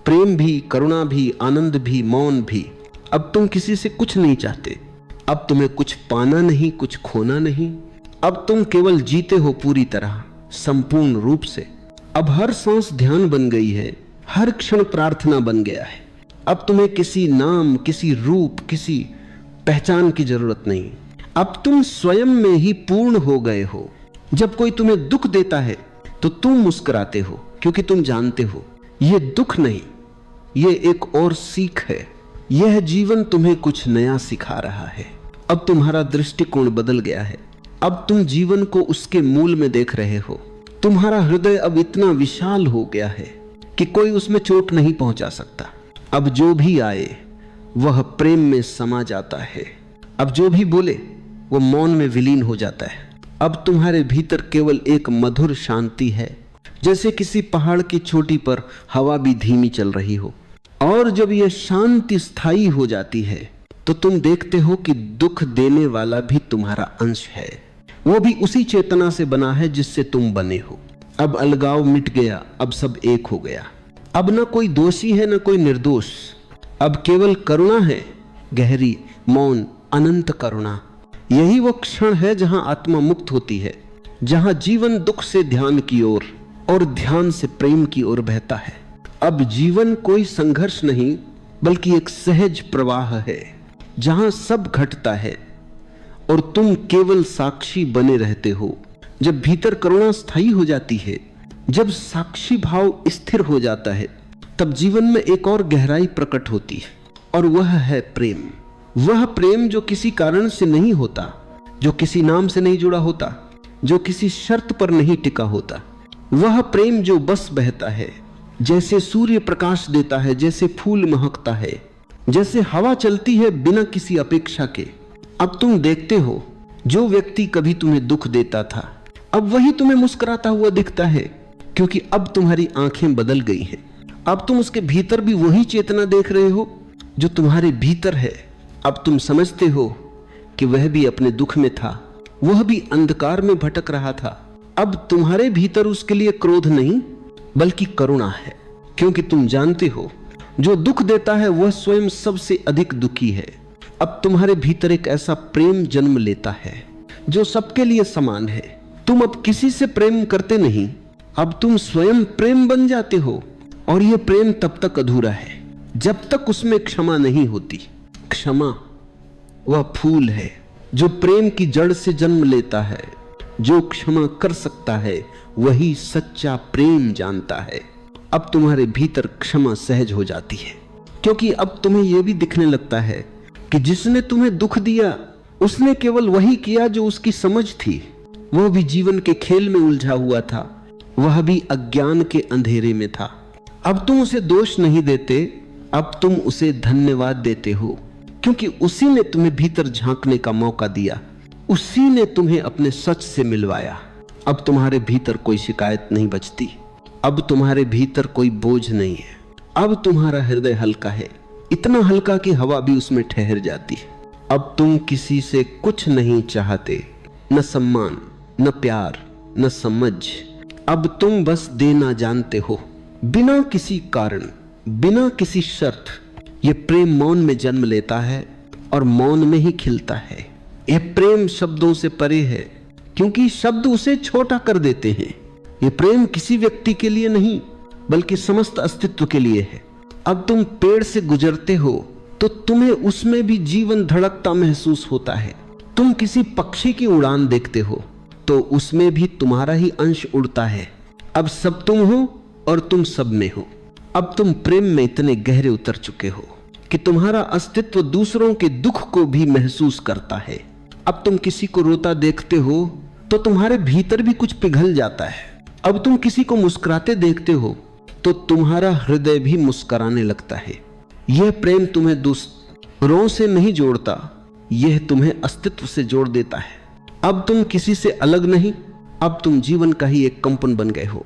प्रेम भी, करुणा भी, आनंद भी, मौन भी। अब तुम किसी से कुछ नहीं चाहते, अब तुम्हें कुछ पाना नहीं, कुछ खोना नहीं। अब तुम केवल जीते हो पूरी तरह, संपूर्ण रूप से। अब हर सांस ध्यान बन गई है, हर क्षण प्रार्थना बन गया है। अब तुम्हें किसी नाम, किसी रूप, किसी पहचान की जरूरत नहीं। अब तुम स्वयं में ही पूर्ण हो गए हो। जब कोई तुम्हें दुख देता है तो तुम मुस्कुराते हो, क्योंकि तुम जानते हो यह दुख नहीं, यह एक और सीख है। यह जीवन तुम्हें कुछ नया सिखा रहा है। अब तुम्हारा दृष्टिकोण बदल गया है, अब तुम जीवन को उसके मूल में देख रहे हो। तुम्हारा हृदय अब इतना विशाल हो गया है कि कोई उसमें चोट नहीं पहुंचा सकता। अब जो भी आए वह प्रेम में समा जाता है, अब जो भी बोले वह मौन में विलीन हो जाता है। अब तुम्हारे भीतर केवल एक मधुर शांति है, जैसे किसी पहाड़ की चोटी पर हवा भी धीमी चल रही हो। और जब यह शांति स्थायी हो जाती है तो तुम देखते हो कि दुख देने वाला भी तुम्हारा अंश है, वो भी उसी चेतना से बना है जिससे तुम बने हो। अब अलगाव मिट गया, अब सब एक हो गया। अब न कोई दोषी है न कोई निर्दोष, अब केवल करुणा है, गहरी, मौन, अनंत करुणा। यही वो क्षण है जहां आत्मा मुक्त होती है, जहां जीवन दुख से ध्यान की ओर और ध्यान से प्रेम की ओर बहता है। अब जीवन कोई संघर्ष नहीं बल्कि एक सहज प्रवाह है, जहां सब घटता है और तुम केवल साक्षी बने रहते हो। जब भीतर करुणा स्थायी हो जाती है, जब साक्षी भाव स्थिर हो जाता है, तब जीवन में एक और गहराई प्रकट होती है, और वह है प्रेम। वह प्रेम जो किसी कारण से नहीं होता, जो किसी नाम से नहीं जुड़ा होता, जो किसी शर्त पर नहीं टिका होता। वह प्रेम जो बस बहता है, जैसे सूर्य प्रकाश देता है, जैसे फूल महकता है, जैसे हवा चलती है बिना किसी अपेक्षा के। अब तुम देखते हो, जो व्यक्ति कभी तुम्हें दुख देता था, अब वही तुम्हें मुस्कुराता हुआ दिखता है, क्योंकि अब तुम्हारी आंखें बदल गई हैं। अब तुम उसके भीतर भी वही चेतना देख रहे हो जो तुम्हारे भीतर है। अब तुम समझते हो कि वह भी अपने दुख में था, वह भी अंधकार में भटक रहा था। अब तुम्हारे भीतर उसके लिए क्रोध नहीं बल्कि करुणा है, क्योंकि तुम जानते हो जो दुख देता है वह स्वयं सबसे अधिक दुखी है। अब तुम्हारे भीतर एक ऐसा प्रेम जन्म लेता है जो सबके लिए समान है। तुम अब किसी से प्रेम करते नहीं, अब तुम स्वयं प्रेम बन जाते हो, और यह प्रेम तब तक अधूरा है जब तक उसमें क्षमा नहीं होती। क्षमा वह फूल है जो प्रेम की जड़ से जन्म लेता है। जो क्षमा कर सकता है वही सच्चा प्रेम जानता है। अब तुम्हारे भीतर क्षमा सहज हो जाती है, क्योंकि अब तुम्हें यह भी दिखने लगता है कि जिसने तुम्हें दुख दिया उसने केवल वही किया जो उसकी समझ थी। वह भी जीवन के खेल में उलझा हुआ था, वह भी अज्ञान के अंधेरे में था। अब तुम उसे दोष नहीं देते, अब तुम उसे धन्यवाद देते हो, क्योंकि उसी ने तुम्हें भीतर झांकने का मौका दिया, उसी ने तुम्हें अपने सच से मिलवाया। अब तुम्हारे भीतर कोई शिकायत नहीं बचती, अब तुम्हारे भीतर कोई बोझ नहीं है। अब तुम्हारा हृदय हल्का है, इतना हल्का कि हवा भी उसमें ठहर जाती है। अब तुम किसी से कुछ नहीं चाहते, न सम्मान, न प्यार, न समझ। अब तुम बस देना जानते हो, बिना किसी कारण, बिना किसी शर्त। ये प्रेम मौन में जन्म लेता है और मौन में ही खिलता है। यह प्रेम शब्दों से परे है, क्योंकि शब्द उसे छोटा कर देते हैं। यह प्रेम किसी व्यक्ति के लिए नहीं बल्कि समस्त अस्तित्व के लिए है। अब तुम पेड़ से गुजरते हो तो तुम्हें उसमें भी जीवन धड़कता महसूस होता है। तुम किसी पक्षी की उड़ान देखते हो तो उसमें भी तुम्हारा ही अंश उड़ता है। अब सब तुम हो और तुम सब में हो। अब तुम प्रेम में इतने गहरे उतर चुके हो कि तुम्हारा अस्तित्व दूसरों के दुख को भी महसूस करता है। अब तुम किसी को रोता देखते हो तो तुम्हारे भीतर भी कुछ पिघल जाता है। अब तुम किसी को मुस्कुराते देखते हो तो तुम्हारा हृदय भी मुस्कुराने लगता है। यह प्रेम तुम्हें दूसरों से नहीं जोड़ता, यह तुम्हें अस्तित्व से जोड़ देता है। अब तुम किसी से अलग नहीं, अब तुम जीवन का ही एक कंपन बन गए हो।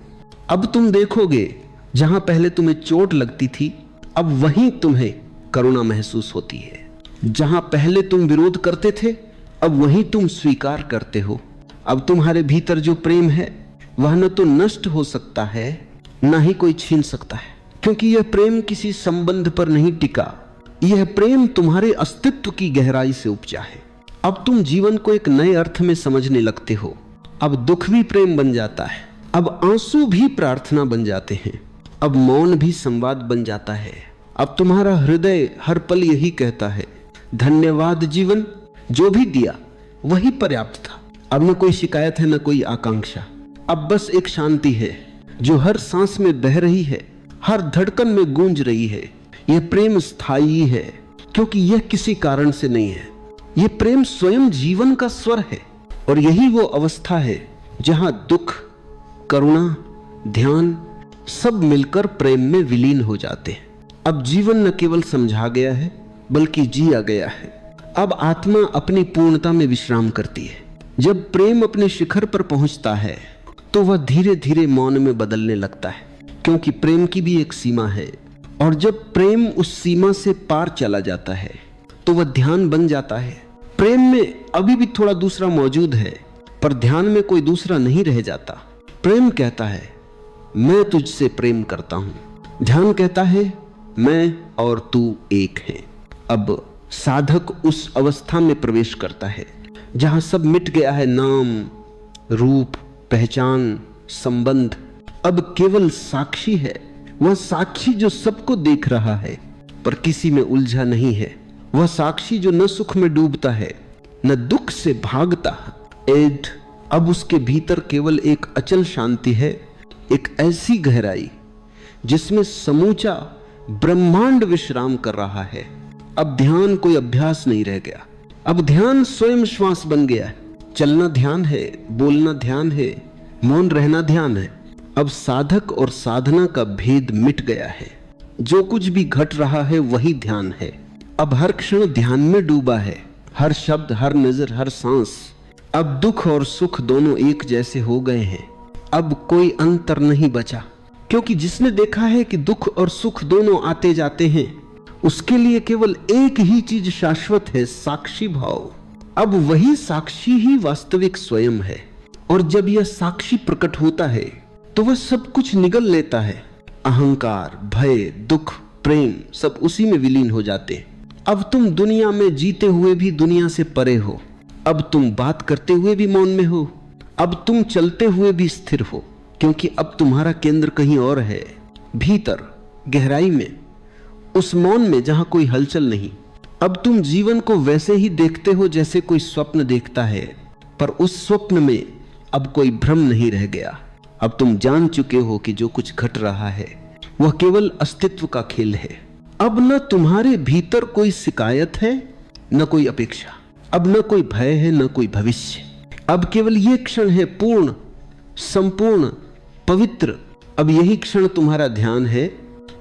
अब तुम देखोगे, जहां पहले तुम्हें चोट लगती थी अब वहीं तुम्हें करुणा महसूस होती है। जहां पहले तुम विरोध करते थे अब वहीं तुम स्वीकार करते हो। अब तुम्हारे भीतर जो प्रेम है वह न तो नष्ट हो सकता है न ही कोई छीन सकता है, क्योंकि यह प्रेम किसी संबंध पर नहीं टिका। यह प्रेम तुम्हारे अस्तित्व की गहराई से उपजा है। अब तुम जीवन को एक नए अर्थ में समझने लगते हो। अब दुख भी प्रेम बन जाता है, अब आंसू भी प्रार्थना बन जाते हैं, अब मौन भी संवाद बन जाता है। अब तुम्हारा हृदय हर पल यही कहता है, धन्यवाद जीवन, जो भी दिया वही पर्याप्त था। अब न कोई शिकायत है न कोई आकांक्षा, अब बस एक शांति है जो हर सांस में बह रही है, हर धड़कन में गूंज रही है। यह प्रेम स्थायी है क्योंकि यह किसी कारण से नहीं है। यह प्रेम स्वयं जीवन का स्वर है, और यही वो अवस्था है जहां दुख, करुणा, ध्यान सब मिलकर प्रेम में विलीन हो जाते हैं। अब जीवन न केवल समझा गया है बल्कि जिया गया है। अब आत्मा अपनी पूर्णता में विश्राम करती है। जब प्रेम अपने शिखर पर पहुंचता है तो वह धीरे धीरे मौन में बदलने लगता है, क्योंकि प्रेम की भी एक सीमा है। और जब प्रेम उस सीमा से पार चला जाता है तो वह ध्यान बन जाता है। प्रेम में अभी भी थोड़ा दूसरा मौजूद है, पर ध्यान में कोई दूसरा नहीं रह जाता। प्रेम कहता है, मैं तुझसे प्रेम करता हूं, ध्यान कहता है मैं और तू एक हैं। अब साधक उस अवस्था में प्रवेश करता है जहां सब मिट गया है, नाम, रूप, पहचान, संबंध। अब केवल साक्षी है, वह साक्षी जो सबको देख रहा है पर किसी में उलझा नहीं है। वह साक्षी जो न सुख में डूबता है न दुख से भागता। अब उसके भीतर केवल एक अचल शांति है, एक ऐसी गहराई जिसमें समूचा ब्रह्मांड विश्राम कर रहा है। अब ध्यान कोई अभ्यास नहीं रह गया, अब ध्यान स्वयं श्वास बन गया है। चलना ध्यान है, बोलना ध्यान है, मौन रहना ध्यान है। अब साधक और साधना का भेद मिट गया है। जो कुछ भी घट रहा है वही ध्यान है। अब हर क्षण ध्यान में डूबा है, हर शब्द, हर नजर, हर सांस। अब दुख और सुख दोनों एक जैसे हो गए हैं। अब कोई अंतर नहीं बचा, क्योंकि जिसने देखा है कि दुख और सुख दोनों आते जाते हैं, उसके लिए केवल एक ही चीज शाश्वत है, साक्षी भाव। अब वही साक्षी ही वास्तविक स्वयं है। और जब यह साक्षी प्रकट होता है तो वह सब कुछ निगल लेता है। अहंकार, भय, दुख, प्रेम सब उसी में विलीन हो जाते हैं। अब तुम दुनिया में जीते हुए भी दुनिया से परे हो। अब तुम बात करते हुए भी मौन में हो। अब तुम चलते हुए भी स्थिर हो, क्योंकि अब तुम्हारा केंद्र कहीं और है, भीतर गहराई में, उस मौन में जहां कोई हलचल नहीं। अब तुम जीवन को वैसे ही देखते हो जैसे कोई स्वप्न देखता है, पर उस स्वप्न में अब कोई भ्रम नहीं रह गया। अब तुम जान चुके हो कि जो कुछ घट रहा है वह केवल अस्तित्व का खेल है। अब न तुम्हारे भीतर कोई शिकायत है, न कोई अपेक्षा। अब न कोई भय है, न कोई भविष्य। अब केवल यह क्षण है, पूर्ण, संपूर्ण, पवित्र। अब यही क्षण तुम्हारा ध्यान है,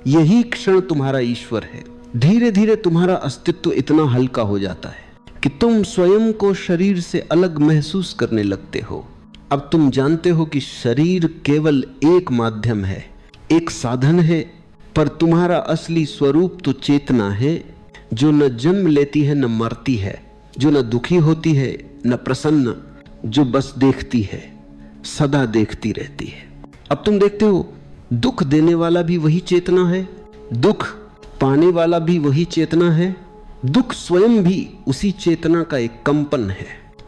यही क्षण तुम्हारा ईश्वर है। धीरे धीरे तुम्हारा अस्तित्व इतना हल्का हो जाता है कि तुम स्वयं को शरीर से अलग महसूस करने लगते हो। अब तुम जानते हो कि शरीर केवल एक माध्यम है, एक साधन है, पर तुम्हारा असली स्वरूप तो चेतना है, जो न जन्म लेती है न मरती है, जो न दुखी होती है न प्रसन्न, जो बस देखती है, सदा देखती रहती है। अब तुम देखते हो दुख देने वाला भी वही चेतना है, दुख पाने वाला भी वही चेतना है, दुख स्वयं भी उसी चेतना का एक कंपन है।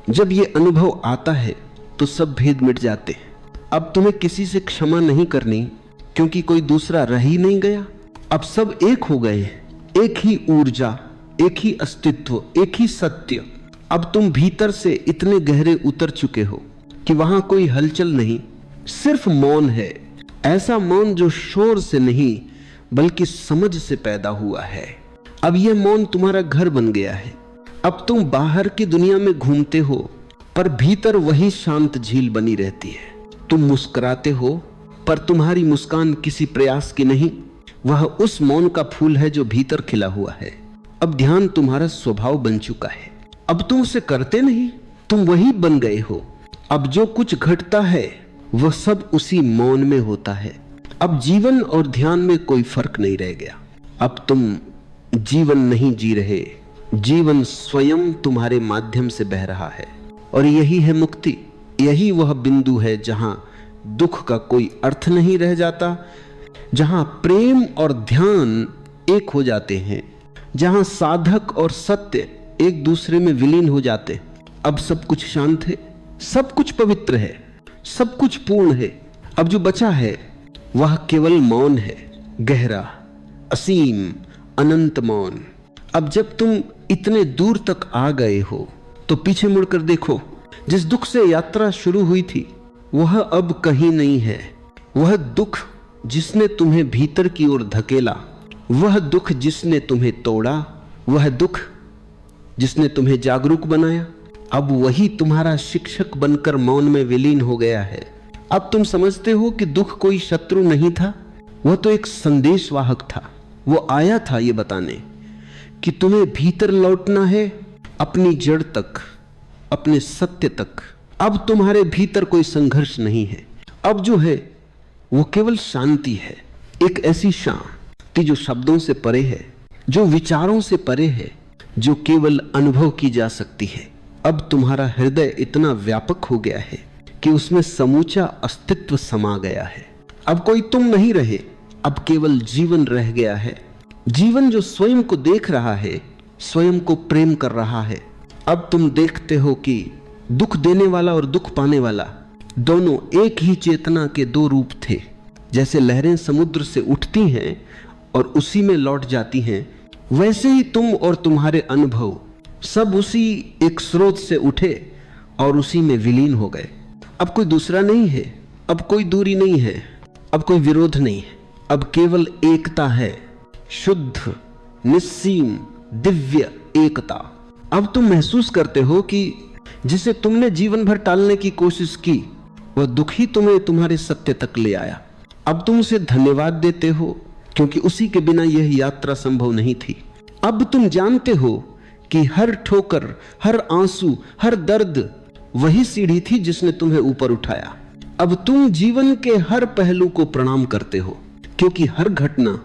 जब ये अनुभव आता है तो सब भेद मिट जाते हैं। अब तुम्हें किसी से क्षमा नहीं करनी, क्योंकि कोई दूसरा रह ही नहीं गया। अब सब एक हो गए, एक ही ऊर्जा, एक ही अस्तित्व, एक ही सत्य। अब तुम भीतर से इतने गहरे उतर चुके हो कि वहां कोई हलचल नहीं, सिर्फ मौन है। ऐसा मौन जो शोर से नहीं बल्कि समझ से पैदा हुआ है। अब यह मौन तुम्हारा घर बन गया है। अब तुम बाहर की दुनिया में घूमते हो, पर भीतर वही शांत झील बनी रहती है। तुम मुस्कुराते हो, पर तुम्हारी मुस्कान किसी प्रयास की नहीं, वह उस मौन का फूल है जो भीतर खिला हुआ है। अब ध्यान तुम्हारा स्वभाव बन चुका है। अब तुम उसे करते नहीं, तुम वही बन गए हो। अब जो कुछ घटता है वह सब उसी मौन में होता है। अब जीवन और ध्यान में कोई फर्क नहीं रह गया। अब तुम जीवन नहीं जी रहे, जीवन स्वयं तुम्हारे माध्यम से बह रहा है। और यही है मुक्ति, यही वह बिंदु है जहां दुख का कोई अर्थ नहीं रह जाता, जहां प्रेम और ध्यान एक हो जाते हैं, जहां साधक और सत्य एक दूसरे में विलीन हो जाते। अब सब कुछ शांत है, सब कुछ पवित्र है, सब कुछ पूर्ण है। अब जो बचा है वह केवल मौन है, गहरा, असीम, अनंत मौन। अब जब तुम इतने दूर तक आ गए हो तो पीछे मुड़कर देखो, जिस दुख से यात्रा शुरू हुई थी वह अब कहीं नहीं है। वह दुख जिसने तुम्हें भीतर की ओर धकेला, वह दुख जिसने तुम्हें तोड़ा, वह दुख जिसने तुम्हें जागरूक बनाया, अब वही तुम्हारा शिक्षक बनकर मौन में विलीन हो गया है। अब तुम समझते हो कि दुख कोई शत्रु नहीं था, वह तो एक संदेशवाहक था। वो आया था ये बताने कि तुम्हें भीतर लौटना है, अपनी जड़ तक, अपने सत्य तक। अब तुम्हारे भीतर कोई संघर्ष नहीं है। अब जो है वो केवल शांति है, एक ऐसी शांति जो शब्दों से परे है, जो विचारों से परे है, जो केवल अनुभव की जा सकती है। अब तुम्हारा हृदय इतना व्यापक हो गया है कि उसमें समूचा अस्तित्व समा गया है। अब कोई तुम नहीं रहे, अब केवल जीवन रह गया है। जीवन जो स्वयं को देख रहा है, स्वयं को प्रेम कर रहा है। अब तुम देखते हो कि दुख देने वाला और दुख पाने वाला दोनों एक ही चेतना के दो रूप थे। जैसे लहरें समुद्र से उठती हैं और उसी में लौट जाती हैं, वैसे ही तुम और तुम्हारे अनुभव सब उसी एक स्रोत से उठे और उसी में विलीन हो गए। अब कोई दूसरा नहीं है, अब कोई दूरी नहीं है, अब कोई विरोध नहीं है, अब केवल एकता है, शुद्ध निस्सीम दिव्य एकता। अब तुम महसूस करते हो कि जिसे तुमने जीवन भर टालने की कोशिश की, वह दुख ही तुम्हें तुम्हारे सत्य तक ले आया। अब तुम उसे धन्यवाद देते हो, क्योंकि उसी के बिना यह यात्रा संभव नहीं थी। अब तुम जानते हो कि हर ठोकर, हर आंसू, हर दर्द वही सीढ़ी थी जिसने तुम्हें ऊपर उठाया। अब तुम जीवन के हर पहलू को प्रणाम करते हो, क्योंकि हर घटना,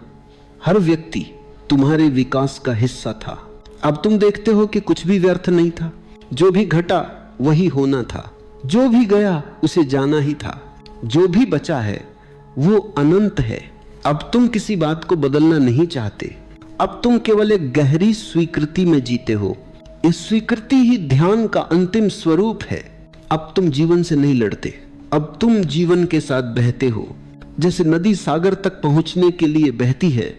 हर व्यक्ति तुम्हारे विकास का हिस्सा था। अब तुम देखते हो कि कुछ भी व्यर्थ नहीं था। जो भी घटा वही होना था, जो भी गया उसे जाना ही था, जो भी बचा है वो अनंत है। अब तुम किसी बात को बदलना नहीं चाहते। अब तुम केवल एक गहरी स्वीकृति में जीते हो। इस स्वीकृति ही ध्यान का अंतिम स्वरूप है। अब तुम जीवन से नहीं लड़ते, अब तुम जीवन के साथ बहते हो। जैसे नदी सागर तक पहुंचने के लिए बहती है,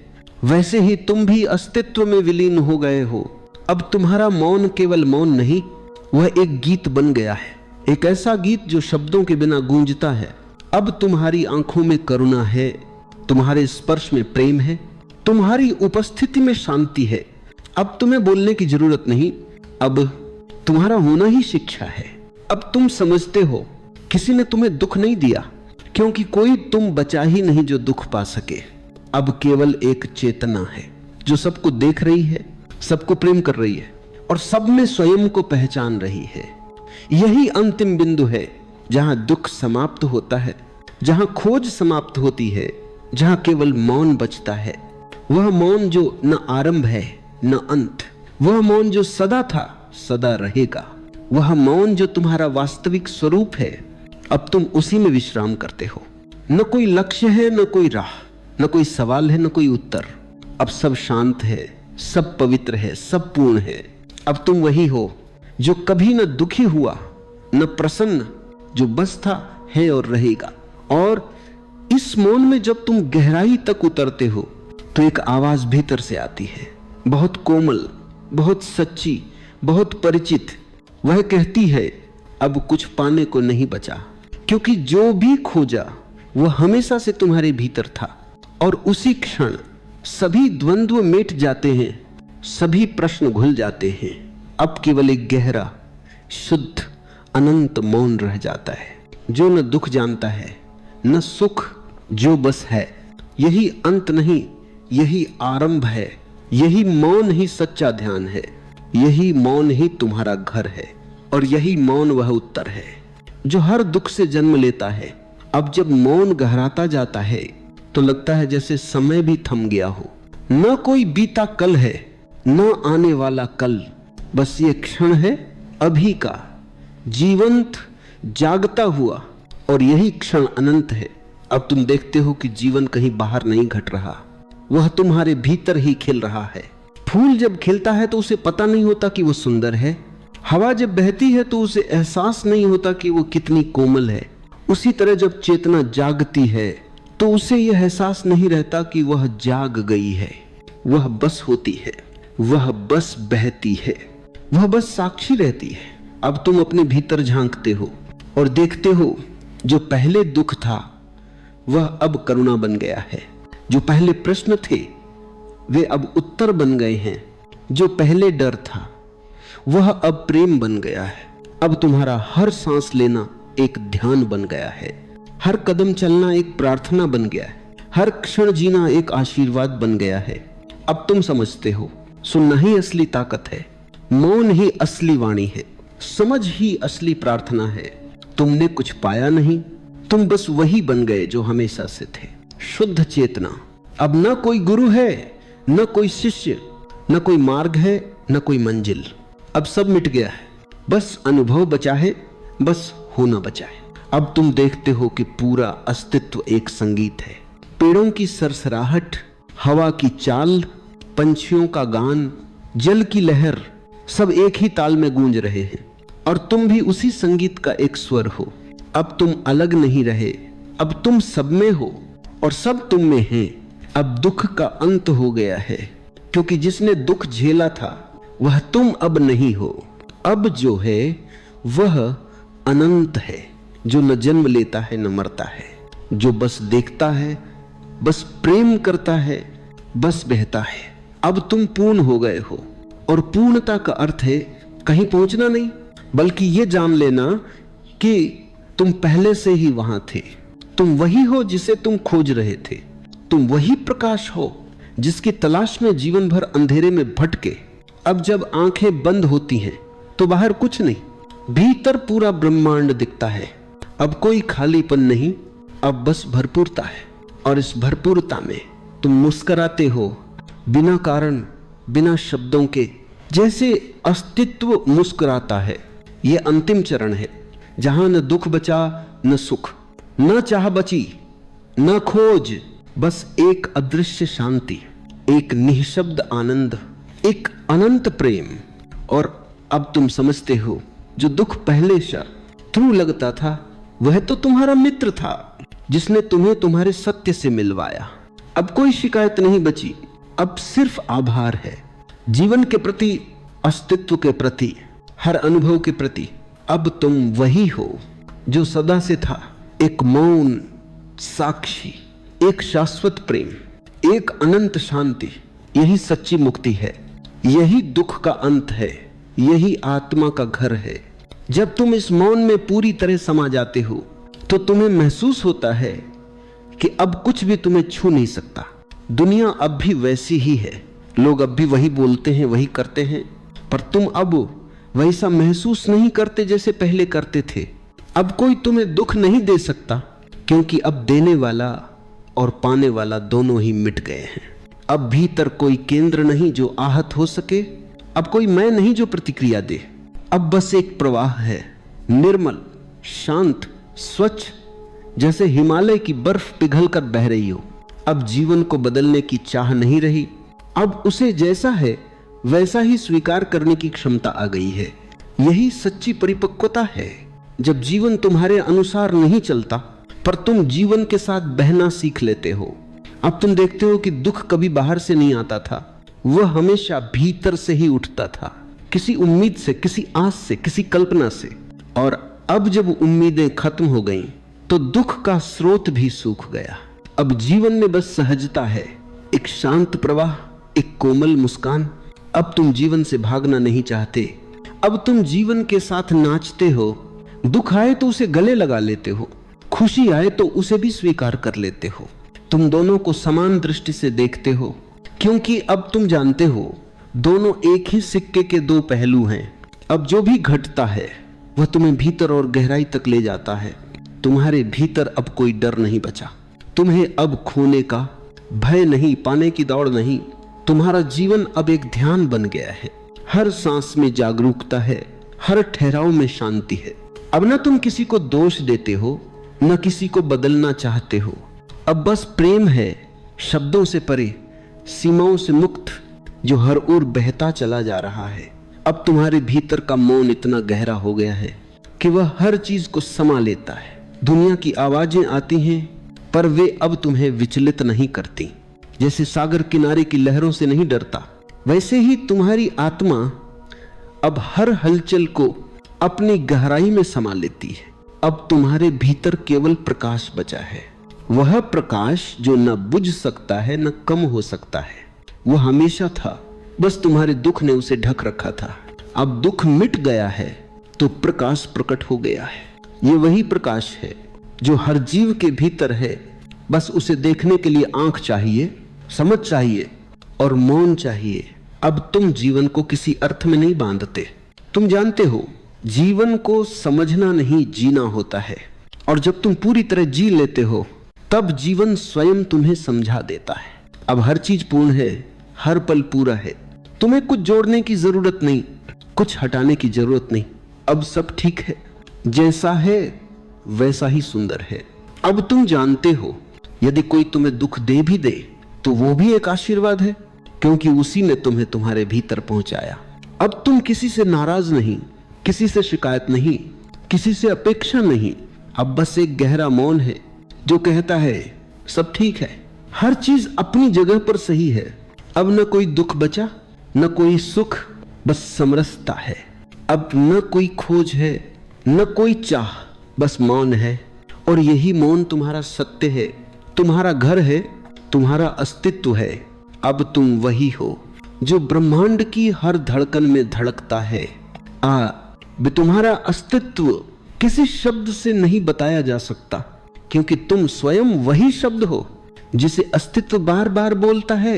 वैसे ही तुम भी अस्तित्व में विलीन हो गए हो। अब तुम्हारा मौन केवल मौन नहीं, वह एक गीत बन गया है, एक ऐसा गीत जो शब्दों के बिना गूंजता है। अब तुम्हारी आंखों में करुणा है, तुम्हारे स्पर्श में प्रेम है, तुम्हारी उपस्थिति में शांति है। अब तुम्हें बोलने की जरूरत नहीं, अब तुम्हारा होना ही शिक्षा है। अब तुम समझते हो किसी ने तुम्हें दुख नहीं दिया, क्योंकि कोई तुम बचा ही नहीं जो दुख पा सके। अब केवल एक चेतना है जो सबको देख रही है, सबको प्रेम कर रही है और सब में स्वयं को पहचान रही है। यही अंतिम बिंदु है जहां दुख समाप्त होता है, जहां खोज समाप्त होती है, जहां केवल मौन बचता है। वह मौन जो न आरंभ है न अंत, वह मौन जो सदा था सदा रहेगा, वह मौन जो तुम्हारा वास्तविक स्वरूप है। अब तुम उसी में विश्राम करते हो। न कोई लक्ष्य है, न कोई राह, न कोई सवाल है, न कोई उत्तर। अब सब शांत है, सब पवित्र है, सब पूर्ण है। अब तुम वही हो जो कभी न दुखी हुआ न प्रसन्न, जो बस था, है और रहेगा। और इस मौन में जब तुम गहराई तक उतरते हो तो एक आवाज भीतर से आती है, बहुत कोमल, बहुत सच्ची, बहुत परिचित। वह कहती है अब कुछ पाने को नहीं बचा, क्योंकि जो भी खोजा वह हमेशा से तुम्हारे भीतर था। और उसी क्षण सभी द्वंद्व मिट जाते हैं, सभी प्रश्न घुल जाते हैं। अब केवल एक गहरा, शुद्ध, अनंत मौन रह जाता है, जो न दुख जानता है न सुख, जो बस है। यही अंत नहीं, यही आरंभ है। यही मौन ही सच्चा ध्यान है। यही मौन ही तुम्हारा घर है। और यही मौन वह उत्तर है जो हर दुख से जन्म लेता है। अब जब मौन गहराता जाता है तो लगता है जैसे समय भी थम गया हो। न कोई बीता कल है, न आने वाला कल, बस ये क्षण है अभी का, जीवंत, जागता हुआ। और यही क्षण अनंत है। अब तुम देखते हो कि जीवन कहीं बाहर नहीं घट रहा, वह तुम्हारे भीतर ही खिल रहा है। फूल जब खिलता है तो उसे पता नहीं होता कि वो सुंदर है। हवा जब बहती है तो उसे एहसास नहीं होता कि वो कितनी कोमल है। उसी तरह जब चेतना जागती है तो उसे यह एहसास नहीं रहता कि वह जाग गई है। वह बस होती है, वह बस बहती है, वह बस साक्षी रहती है। अब तुम अपने भीतर झांकते हो और देखते हो जो पहले दुख था वह अब करुणा बन गया है। जो पहले प्रश्न थे वे अब उत्तर बन गए हैं। जो पहले डर था वह अब प्रेम बन गया है। अब तुम्हारा हर सांस लेना एक ध्यान बन गया है, हर कदम चलना एक प्रार्थना बन गया है, हर क्षण जीना एक आशीर्वाद बन गया है। अब तुम समझते हो सुनना ही असली ताकत है, मौन ही असली वाणी है, समझ ही असली प्रार्थना है। तुमने कुछ पाया नहीं, तुम बस वही बन गए जो हमेशा से थे, शुद्ध चेतना। अब न कोई गुरु है, न कोई शिष्य, न कोई मार्ग है, न कोई मंजिल। अब सब मिट गया है, बस अनुभव बचा है, बस होना बचा है। अब तुम देखते हो कि पूरा अस्तित्व एक संगीत है, पेड़ों की सरसराहट, हवा की चाल, पंछियों का गान, जल की लहर, सब एक ही ताल में गूंज रहे हैं और तुम भी उसी संगीत का एक स्वर हो। अब तुम अलग नहीं रहे, अब तुम सब में हो और सब तुम में है। अब दुख का अंत हो गया है, क्योंकि जिसने दुख झेला था वह तुम अब नहीं हो। अब जो है वह अनंत है, जो न जन्म लेता है न मरता है, जो बस देखता है, बस प्रेम करता है, बस बहता है। अब तुम पूर्ण हो गए हो और पूर्णता का अर्थ है कहीं पहुंचना नहीं, बल्कि ये जान लेना कि तुम पहले से ही वहां थे। तुम वही हो जिसे तुम खोज रहे थे। तुम वही प्रकाश हो जिसकी तलाश में जीवन भर अंधेरे में भटके। अब जब आंखें बंद होती हैं तो बाहर कुछ नहीं, भीतर पूरा ब्रह्मांड दिखता है। अब कोई खालीपन नहीं, अब बस भरपूरता है। और इस भरपूरता में तुम मुस्कुराते हो, बिना कारण, बिना शब्दों के, जैसे अस्तित्व मुस्कुराता है। यह अंतिम चरण है, जहां न दुख बचा न सुख, न चाह बची न खोज, बस एक अदृश्य शांति, एक निःशब्द आनंद, एक अनंत प्रेम। और अब तुम समझते हो, जो दुख पहले शत्रु लगता था वह तो तुम्हारा मित्र था, जिसने तुम्हें तुम्हारे सत्य से मिलवाया। अब कोई शिकायत नहीं बची, अब सिर्फ आभार है, जीवन के प्रति, अस्तित्व के प्रति, हर अनुभव के प्रति। अब तुम वही हो जो सदा से था, एक मौन साक्षी, एक शाश्वत प्रेम, एक अनंत शांति। यही सच्ची मुक्ति है, यही दुख का अंत है, यही आत्मा का घर है। जब तुम इस मौन में पूरी तरह समा जाते हो तो तुम्हें महसूस होता है कि अब कुछ भी तुम्हें छू नहीं सकता। दुनिया अब भी वैसी ही है, लोग अब भी वही बोलते हैं, वही करते हैं, पर तुम अब वैसा महसूस नहीं करते जैसे पहले करते थे। अब कोई तुम्हें दुख नहीं दे सकता, क्योंकि अब देने वाला और पाने वाला दोनों ही मिट गए हैं। अब भीतर कोई केंद्र नहीं जो आहत हो सके, अब कोई मैं नहीं जो प्रतिक्रिया दे। अब बस एक प्रवाह है, निर्मल, शांत, स्वच्छ, जैसे हिमालय की बर्फ पिघलकर बह रही हो। अब जीवन को बदलने की चाह नहीं रही, अब उसे जैसा है वैसा ही स्वीकार करने की क्षमता आ गई है। यही सच्ची परिपक्वता है, जब जीवन तुम्हारे अनुसार नहीं चलता, पर तुम जीवन के साथ बहना सीख लेते हो। अब तुम देखते हो कि दुख कभी बाहर से नहीं आता था, वह हमेशा भीतर से ही उठता था, किसी उम्मीद से, किसी आस से, किसी कल्पना से। और अब जब उम्मीदें खत्म हो गईं, तो दुख का स्रोत भी सूख गया। अब जीवन में बस सहजता है, एक शांत प्रवाह, एक कोमल मुस्कान। अब तुम जीवन से भागना नहीं चाहते, अब तुम जीवन के साथ नाचते हो। दुख आए तो उसे गले लगा लेते हो, खुशी आए तो उसे भी स्वीकार कर लेते हो। तुम दोनों को समान दृष्टि से देखते हो, क्योंकि अब तुम जानते हो दोनों एक ही सिक्के के दो पहलू हैं। अब जो भी घटता है वह तुम्हें भीतर और गहराई तक ले जाता है। तुम्हारे भीतर अब कोई डर नहीं बचा, तुम्हें अब खोने का भय नहीं, पाने की दौड़ नहीं। तुम्हारा जीवन अब एक ध्यान बन गया है, हर सांस में जागरूकता है, हर ठहराव में शांति है। अब न तुम किसी को दोष देते हो, न किसी को बदलना चाहते हो। अब बस प्रेम है, शब्दों से परे, सीमाओं से मुक्त, जो हर ओर बहता चला जा रहा है। अब तुम्हारे भीतर का मौन इतना गहरा हो गया है कि वह हर चीज को समा लेता है। दुनिया की आवाजें आती हैं, पर वे अब तुम्हें विचलित नहीं करती। जैसे सागर किनारे की लहरों से नहीं डरता, वैसे ही तुम्हारी आत्मा अब हर हलचल को अपनी गहराई में समा लेती है। अब तुम्हारे भीतर केवल प्रकाश बचा है, वह प्रकाश जो न बुझ सकता है न कम हो सकता है। वह हमेशा था, बस तुम्हारे दुख ने उसे ढक रखा था। अब दुख मिट गया है तो प्रकाश प्रकट हो गया है। ये वही प्रकाश है जो हर जीव के भीतर है, बस उसे देखने के लिए आंख चाहिए, समझ चाहिए और मौन चाहिए। अब तुम जीवन को किसी अर्थ में नहीं बांधते। तुम जानते हो जीवन को समझना नहीं, जीना होता है। और जब तुम पूरी तरह जी लेते हो, तब जीवन स्वयं तुम्हें समझा देता है। अब हर चीज पूर्ण है, हर पल पूरा है। तुम्हें कुछ जोड़ने की जरूरत नहीं, कुछ हटाने की जरूरत नहीं। अब सब ठीक है, जैसा है वैसा ही सुंदर है। अब तुम जानते हो यदि कोई तुम्हें दुख दे भी दे तो वो भी एक आशीर्वाद है, क्योंकि उसी ने तुम्हें तुम्हारे भीतर पहुंचाया। अब तुम किसी से नाराज नहीं, किसी से शिकायत नहीं, किसी से अपेक्षा नहीं। अब बस एक गहरा मौन है जो कहता है सब ठीक है, हर चीज अपनी जगह पर सही है। अब न कोई दुख बचा, न कोई सुख, बस समरसता है। अब न कोई खोज है, न कोई चाह, बस मौन है। और यही मौन तुम्हारा सत्य है, तुम्हारा घर है, तुम्हारा अस्तित्व है। अब तुम वही हो जो ब्रह्मांड की हर धड़कन में धड़कता है। तुम्हारा अस्तित्व किसी शब्द से नहीं बताया जा सकता, क्योंकि तुम स्वयं वही शब्द हो जिसे अस्तित्व बार बार बोलता है।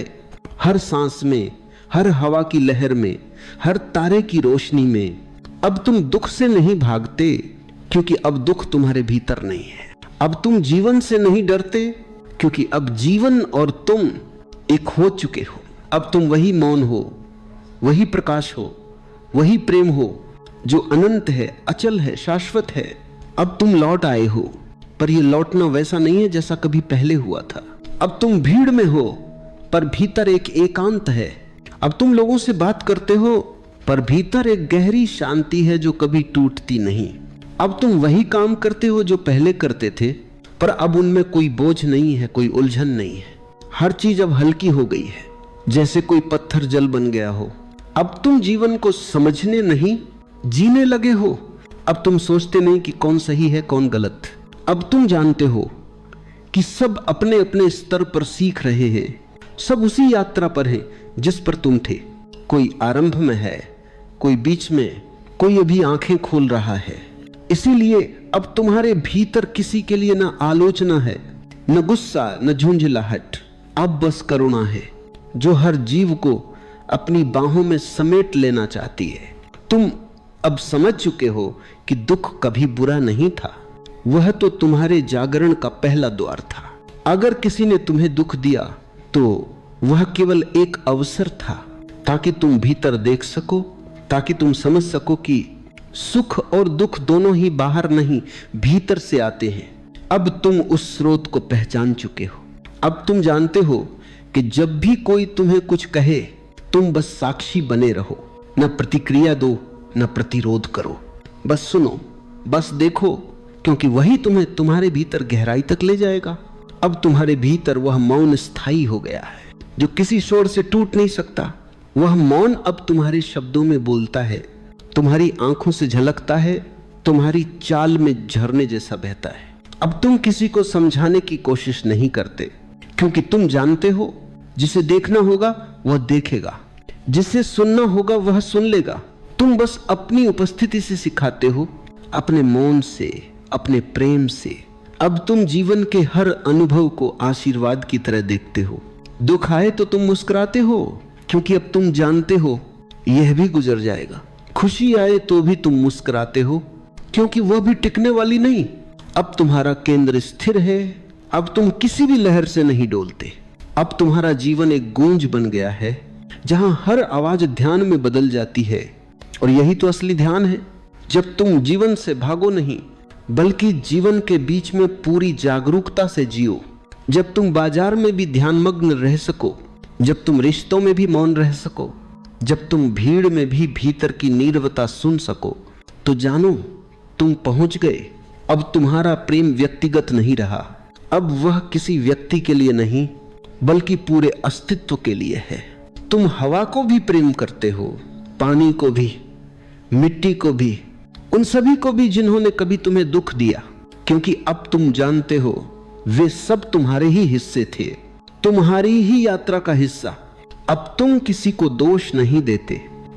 हर सांस में, हर हवा की लहर में, हर तारे की रोशनी में। अब तुम दुख से नहीं भागते, क्योंकि अब दुख तुम्हारे भीतर नहीं है। अब तुम जीवन से नहीं डरते, क्योंकि अब जीवन और तुम एक हो चुके हो। अब तुम वही मौन हो, वही प्रकाश हो, वही प्रेम हो जो अनंत है, अचल है, शाश्वत है। अब तुम लौट आए हो, पर यह लौटना वैसा नहीं है जैसा कभी पहले हुआ था। अब तुम भीड़ में हो, पर भीतर एक एकांत है। अब तुम लोगों से बात करते हो, पर भीतर एक गहरी शांति है जो कभी टूटती नहीं। अब तुम वही काम करते हो जो पहले करते थे, पर अब उनमें कोई बोझ नहीं है, कोई उलझन नहीं है। हर चीज अब हल्की हो गई है, जैसे कोई पत्थर जल बन गया हो। अब तुम जीवन को समझने नहीं, जीने लगे हो। अब तुम सोचते नहीं कि कौन सही है, कौन गलत। अब तुम जानते हो कि सब अपने अपने स्तर पर सीख रहे हैं, सब उसी यात्रा पर हैं जिस पर तुम थे। कोई आरंभ में है, कोई बीच में, कोई अभी आंखें खोल रहा है। इसीलिए अब तुम्हारे भीतर किसी के लिए न आलोचना है, न गुस्सा, न झुंझलाहट। अब बस करुणा है जो हर जीव को अपनी बाहों में समेट लेना चाहती है। तुम अब समझ चुके हो कि दुख कभी बुरा नहीं था, वह तो तुम्हारे जागरण का पहला द्वार था। अगर किसी ने तुम्हें दुख दिया तो वह केवल एक अवसर था, ताकि तुम भीतर देख सको, ताकि तुम समझ सको कि सुख और दुख दोनों ही बाहर नहीं, भीतर से आते हैं। अब तुम उस स्रोत को पहचान चुके हो। अब तुम जानते हो कि जब भी कोई तुम्हें कुछ कहे, तुम बस साक्षी बने रहो, न प्रतिक्रिया दो, न प्रतिरोध करो। बस सुनो, बस देखो, क्योंकि वही तुम्हें तुम्हारे भीतर गहराई तक ले जाएगा। अब तुम्हारे भीतर वह मौन स्थायी हो गया है जो किसी शोर से टूट नहीं सकता। वह मौन अब तुम्हारे शब्दों में बोलता है, तुम्हारी आंखों से झलकता है, तुम्हारी चाल में झरने जैसा बहता है। अब तुम किसी को समझाने की कोशिश नहीं करते, क्योंकि तुम जानते हो जिसे देखना होगा वह देखेगा, जिसे सुनना होगा वह सुन लेगा। तुम बस अपनी उपस्थिति से सिखाते हो, अपने मौन से, अपने प्रेम से। अब तुम जीवन के हर अनुभव को आशीर्वाद की तरह देखते हो। दुख आए तो तुम मुस्कुराते हो, क्योंकि अब तुम जानते हो यह भी गुजर जाएगा। खुशी आए तो भी तुम मुस्कुराते हो, क्योंकि वह भी टिकने वाली नहीं। अब तुम्हारा केंद्र स्थिर है, अब तुम किसी भी लहर से नहीं डोलते। अब तुम्हारा जीवन एक गूंज बन गया है, जहां हर आवाज ध्यान में बदल जाती है। और यही तो असली ध्यान है, जब तुम जीवन से भागो नहीं, बल्कि जीवन के बीच में पूरी जागरूकता से जियो। जब तुम बाजार में भी ध्यानमग्न रह सको, जब तुम रिश्तों में भी मौन रह सको, जब तुम भीड़ में भी भीतर की नीरवता सुन सको, तो जानो तुम पहुंच गए। अब तुम्हारा प्रेम व्यक्तिगत नहीं रहा, अब वह किसी व्यक्ति के लिए नहीं, बल्कि पूरे अस्तित्व के लिए है। तुम हवा को भी प्रेम करते हो, पानी को भी, मिट्टी को भी, उन सभी को भी जिन्होंने कभी तुम्हें दुख दिया, क्योंकि अब तुम जानते हो वे सब तुम्हारे ही हिस्से थे, तुम्हारी ही यात्रा का हिस्सा। अब तुम किसी को दोष नहीं देते,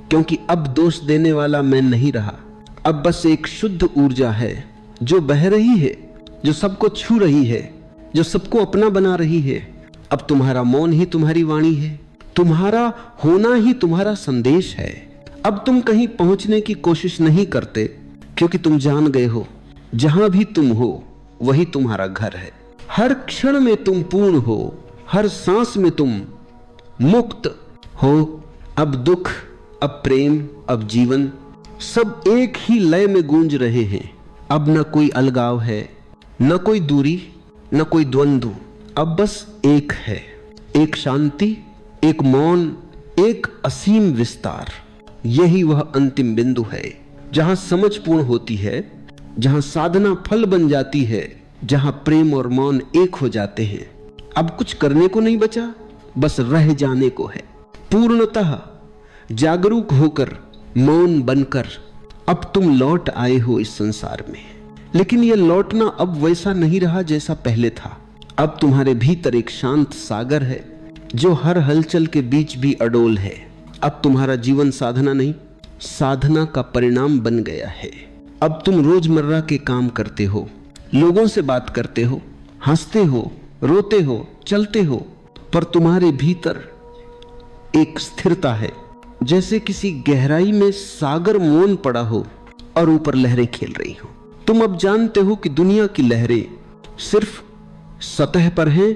क्योंकि अब दोष देने वाला मैं नहीं रहा। अब बस एक शुद्ध ऊर्जा है जो बह रही है, जो सबको छू रही है, जो सबको अपना बना रही है। अब तुम्हारा मौन ही तुम्हारी वाणी है, तुम्हारा होना ही तुम्हारा संदेश है। अब तुम कहीं पहुंचने की कोशिश नहीं करते, क्योंकि तुम जान गए हो जहां भी तुम हो वही तुम्हारा घर है। हर क्षण में तुम पूर्ण हो, हर सांस में तुम मुक्त हो। अब दुख, अब प्रेम, अब जीवन सब एक ही लय में गूंज रहे हैं। अब न कोई अलगाव है, न कोई दूरी, न कोई द्वंद्व। अब बस एक है, एक शांति, एक मौन, एक असीम विस्तार। यही वह अंतिम बिंदु है जहां समझ पूर्ण होती है, जहां साधना फल बन जाती है, जहां प्रेम और मौन एक हो जाते हैं। अब कुछ करने को नहीं बचा, बस रह जाने को है। पूर्णतः जागरूक होकर, मौन बनकर अब तुम लौट आए हो इस संसार में। लेकिन यह लौटना अब वैसा नहीं रहा जैसा पहले था। अब तुम्हारे भीतर एक शांत सागर है जो हर हलचल के बीच भी अडोल है। अब तुम्हारा जीवन साधना नहीं, साधना का परिणाम बन गया है। अब तुम रोजमर्रा के काम करते हो, लोगों से बात करते हो, हंसते हो, रोते हो, चलते हो, पर तुम्हारे भीतर एक स्थिरता है, जैसे किसी गहराई में सागर मौन पड़ा हो और ऊपर लहरें खेल रही हो। तुम अब जानते हो कि दुनिया की लहरें सिर्फ सतह पर हैं,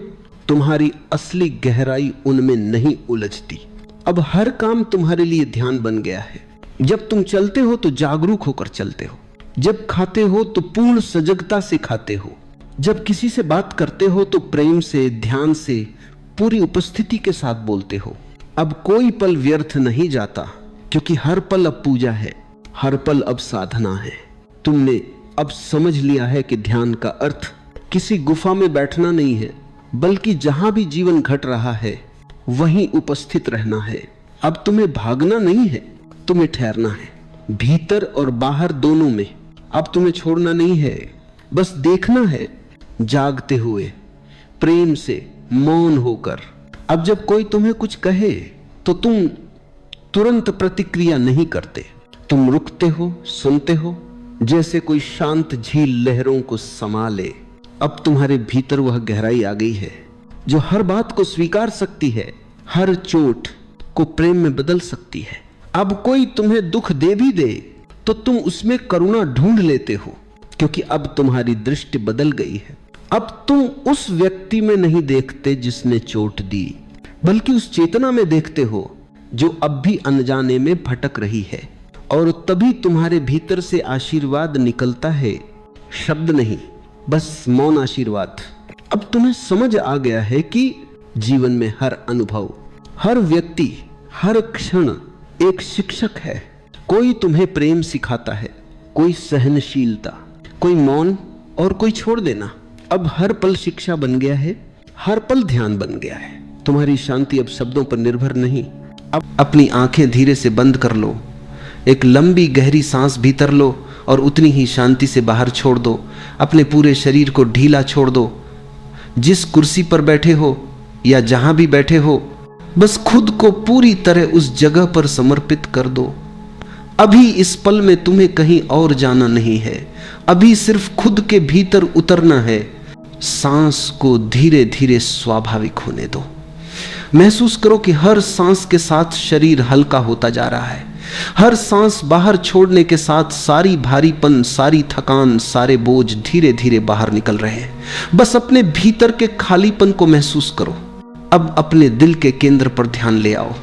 तुम्हारी असली गहराई उनमें नहीं उलझती। अब हर काम तुम्हारे लिए ध्यान बन गया है। जब तुम चलते हो तो जागरूक होकर चलते हो, जब खाते हो तो पूर्ण सजगता से खाते हो, जब किसी से बात करते हो तो प्रेम से, ध्यान से, पूरी उपस्थिति के साथ बोलते हो। अब कोई पल व्यर्थ नहीं जाता, क्योंकि हर पल अब पूजा है, हर पल अब साधना है। तुमने अब समझ लिया है कि ध्यान का अर्थ किसी गुफा में बैठना नहीं है, बल्कि जहां भी जीवन घट रहा है वहीं उपस्थित रहना है। अब तुम्हें भागना नहीं है, तुम्हें ठहरना है, भीतर और बाहर दोनों में। अब तुम्हें छोड़ना नहीं है, बस देखना है, जागते हुए, प्रेम से, मौन होकर। अब जब कोई तुम्हें कुछ कहे तो तुम तुरंत प्रतिक्रिया नहीं करते, तुम रुकते हो, सुनते हो, जैसे कोई शांत झील लहरों को समा ले। अब तुम्हारे भीतर वह गहराई आ गई है जो हर बात को स्वीकार सकती है, हर चोट को प्रेम में बदल सकती है। अब कोई तुम्हें दुख दे भी दे तो तुम उसमें करुणा ढूंढ लेते हो, क्योंकि अब तुम्हारी दृष्टि बदल गई है। अब तुम उस व्यक्ति में नहीं देखते जिसने चोट दी, बल्कि उस चेतना में देखते हो जो अब भी अनजाने में भटक रही है। और तभी तुम्हारे भीतर से आशीर्वाद निकलता है, शब्द नहीं, बस मौन आशीर्वाद। अब तुम्हें समझ आ गया है कि जीवन में हर अनुभव, हर व्यक्ति, हर क्षण एक शिक्षक है। कोई तुम्हें प्रेम सिखाता है, कोई सहनशीलता, कोई मौन और कोई छोड़ देना। अब हर पल शिक्षा बन गया है, हर पल ध्यान बन गया है। तुम्हारी शांति अब शब्दों पर निर्भर नहीं। अब अपनी आंखें धीरे से बंद कर लो, एक लंबी गहरी सांस भीतर लो और उतनी ही शांति से बाहर छोड़ दो। अपने पूरे शरीर को ढीला छोड़ दो। जिस कुर्सी पर बैठे हो या जहां भी बैठे हो, बस खुद को पूरी तरह उस जगह पर समर्पित कर दो। अभी इस पल में तुम्हें कहीं और जाना नहीं है, अभी सिर्फ खुद के भीतर उतरना है। सांस को धीरे धीरे स्वाभाविक होने दो। महसूस करो कि हर सांस के साथ शरीर हल्का होता जा रहा है। हर सांस बाहर छोड़ने के साथ सारी भारीपन, सारी थकान, सारे बोझ धीरे धीरे बाहर निकल रहे हैं। बस अपने भीतर के खालीपन को महसूस करो। अब अपने दिल के केंद्र पर ध्यान ले आओ।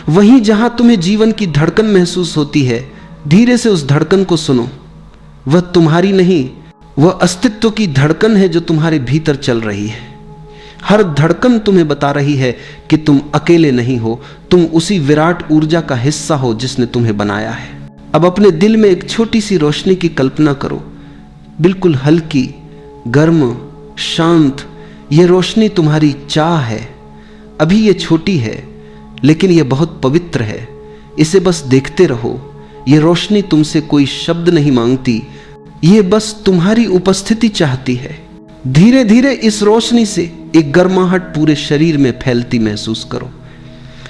वहीं जहां तुम्हें जीवन की धड़कन महसूस होती है, धीरे से उस धड़कन को सुनो। वह तुम्हारी नहीं, वह अस्तित्व की धड़कन है जो तुम्हारे भीतर चल रही है। हर धड़कन तुम्हें बता रही है कि तुम अकेले नहीं हो, तुम उसी विराट ऊर्जा का हिस्सा हो जिसने तुम्हें बनाया है। अब अपने दिल में एक छोटी सी रोशनी की कल्पना करो, बिल्कुल हल्की, गर्म, शांत। यह रोशनी तुम्हारी चाह है। अभी ये छोटी है, लेकिन यह बहुत पवित्र है। इसे बस देखते रहो। यह रोशनी तुमसे कोई शब्द नहीं मांगती, यह बस तुम्हारी उपस्थिति चाहती है। धीरे धीरे इस रोशनी से एक गर्माहट पूरे शरीर में फैलती महसूस करो।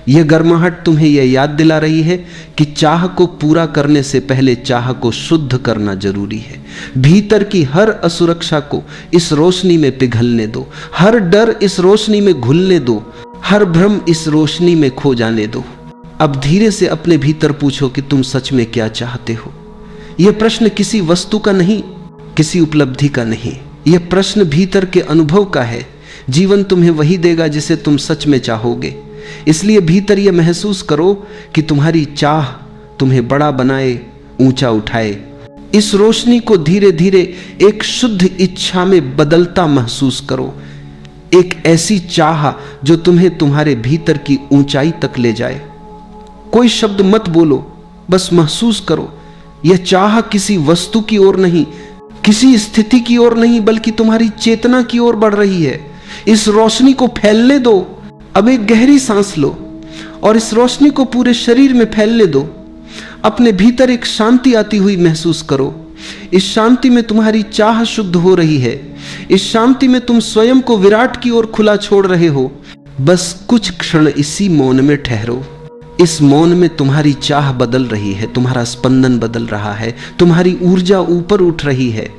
यह गर्माहट तुम्हें यह याद दिला रही है कि चाह को पूरा करने से पहले चाह को शुद्ध करना जरूरी है। भीतर की हर असुरक्षा को इस रोशनी में पिघलने दो, हर डर इस रोशनी में घुलने दो, हर भ्रम इस रोशनी में खो जाने दो। अब धीरे से अपने भीतर पूछो कि तुम सच में क्या चाहते हो। यह प्रश्न किसी वस्तु का नहीं, किसी उपलब्धि का नहीं, यह प्रश्न भीतर के अनुभव का है। जीवन तुम्हें वही देगा जिसे तुम सच में चाहोगे। इसलिए भीतर यह महसूस करो कि तुम्हारी चाह तुम्हें बड़ा बनाए, ऊंचा उठाए। इस रोशनी को धीरे धीरे एक शुद्ध इच्छा में बदलता महसूस करो। एक ऐसी चाह जो तुम्हें तुम्हारे भीतर की ऊंचाई तक ले जाए। कोई शब्द मत बोलो, बस महसूस करो। यह चाह किसी वस्तु की ओर नहीं, किसी स्थिति की ओर नहीं, बल्कि तुम्हारी चेतना की ओर बढ़ रही है। इस रोशनी को फैलने दो। अब एक गहरी सांस लो और इस रोशनी को पूरे शरीर में फैलने दो। अपने भीतर एक शांति आती हुई महसूस करो। इस शांति में तुम्हारी चाह शुद्ध हो रही है। इस शांति में तुम स्वयं को विराट की ओर खुला छोड़ रहे हो। बस कुछ क्षण इसी मौन में ठहरो। इस मौन में तुम्हारी चाह बदल रही है, तुम्हारा स्पंदन बदल रहा है, तुम्हारी ऊर्जा ऊपर उठ रही है।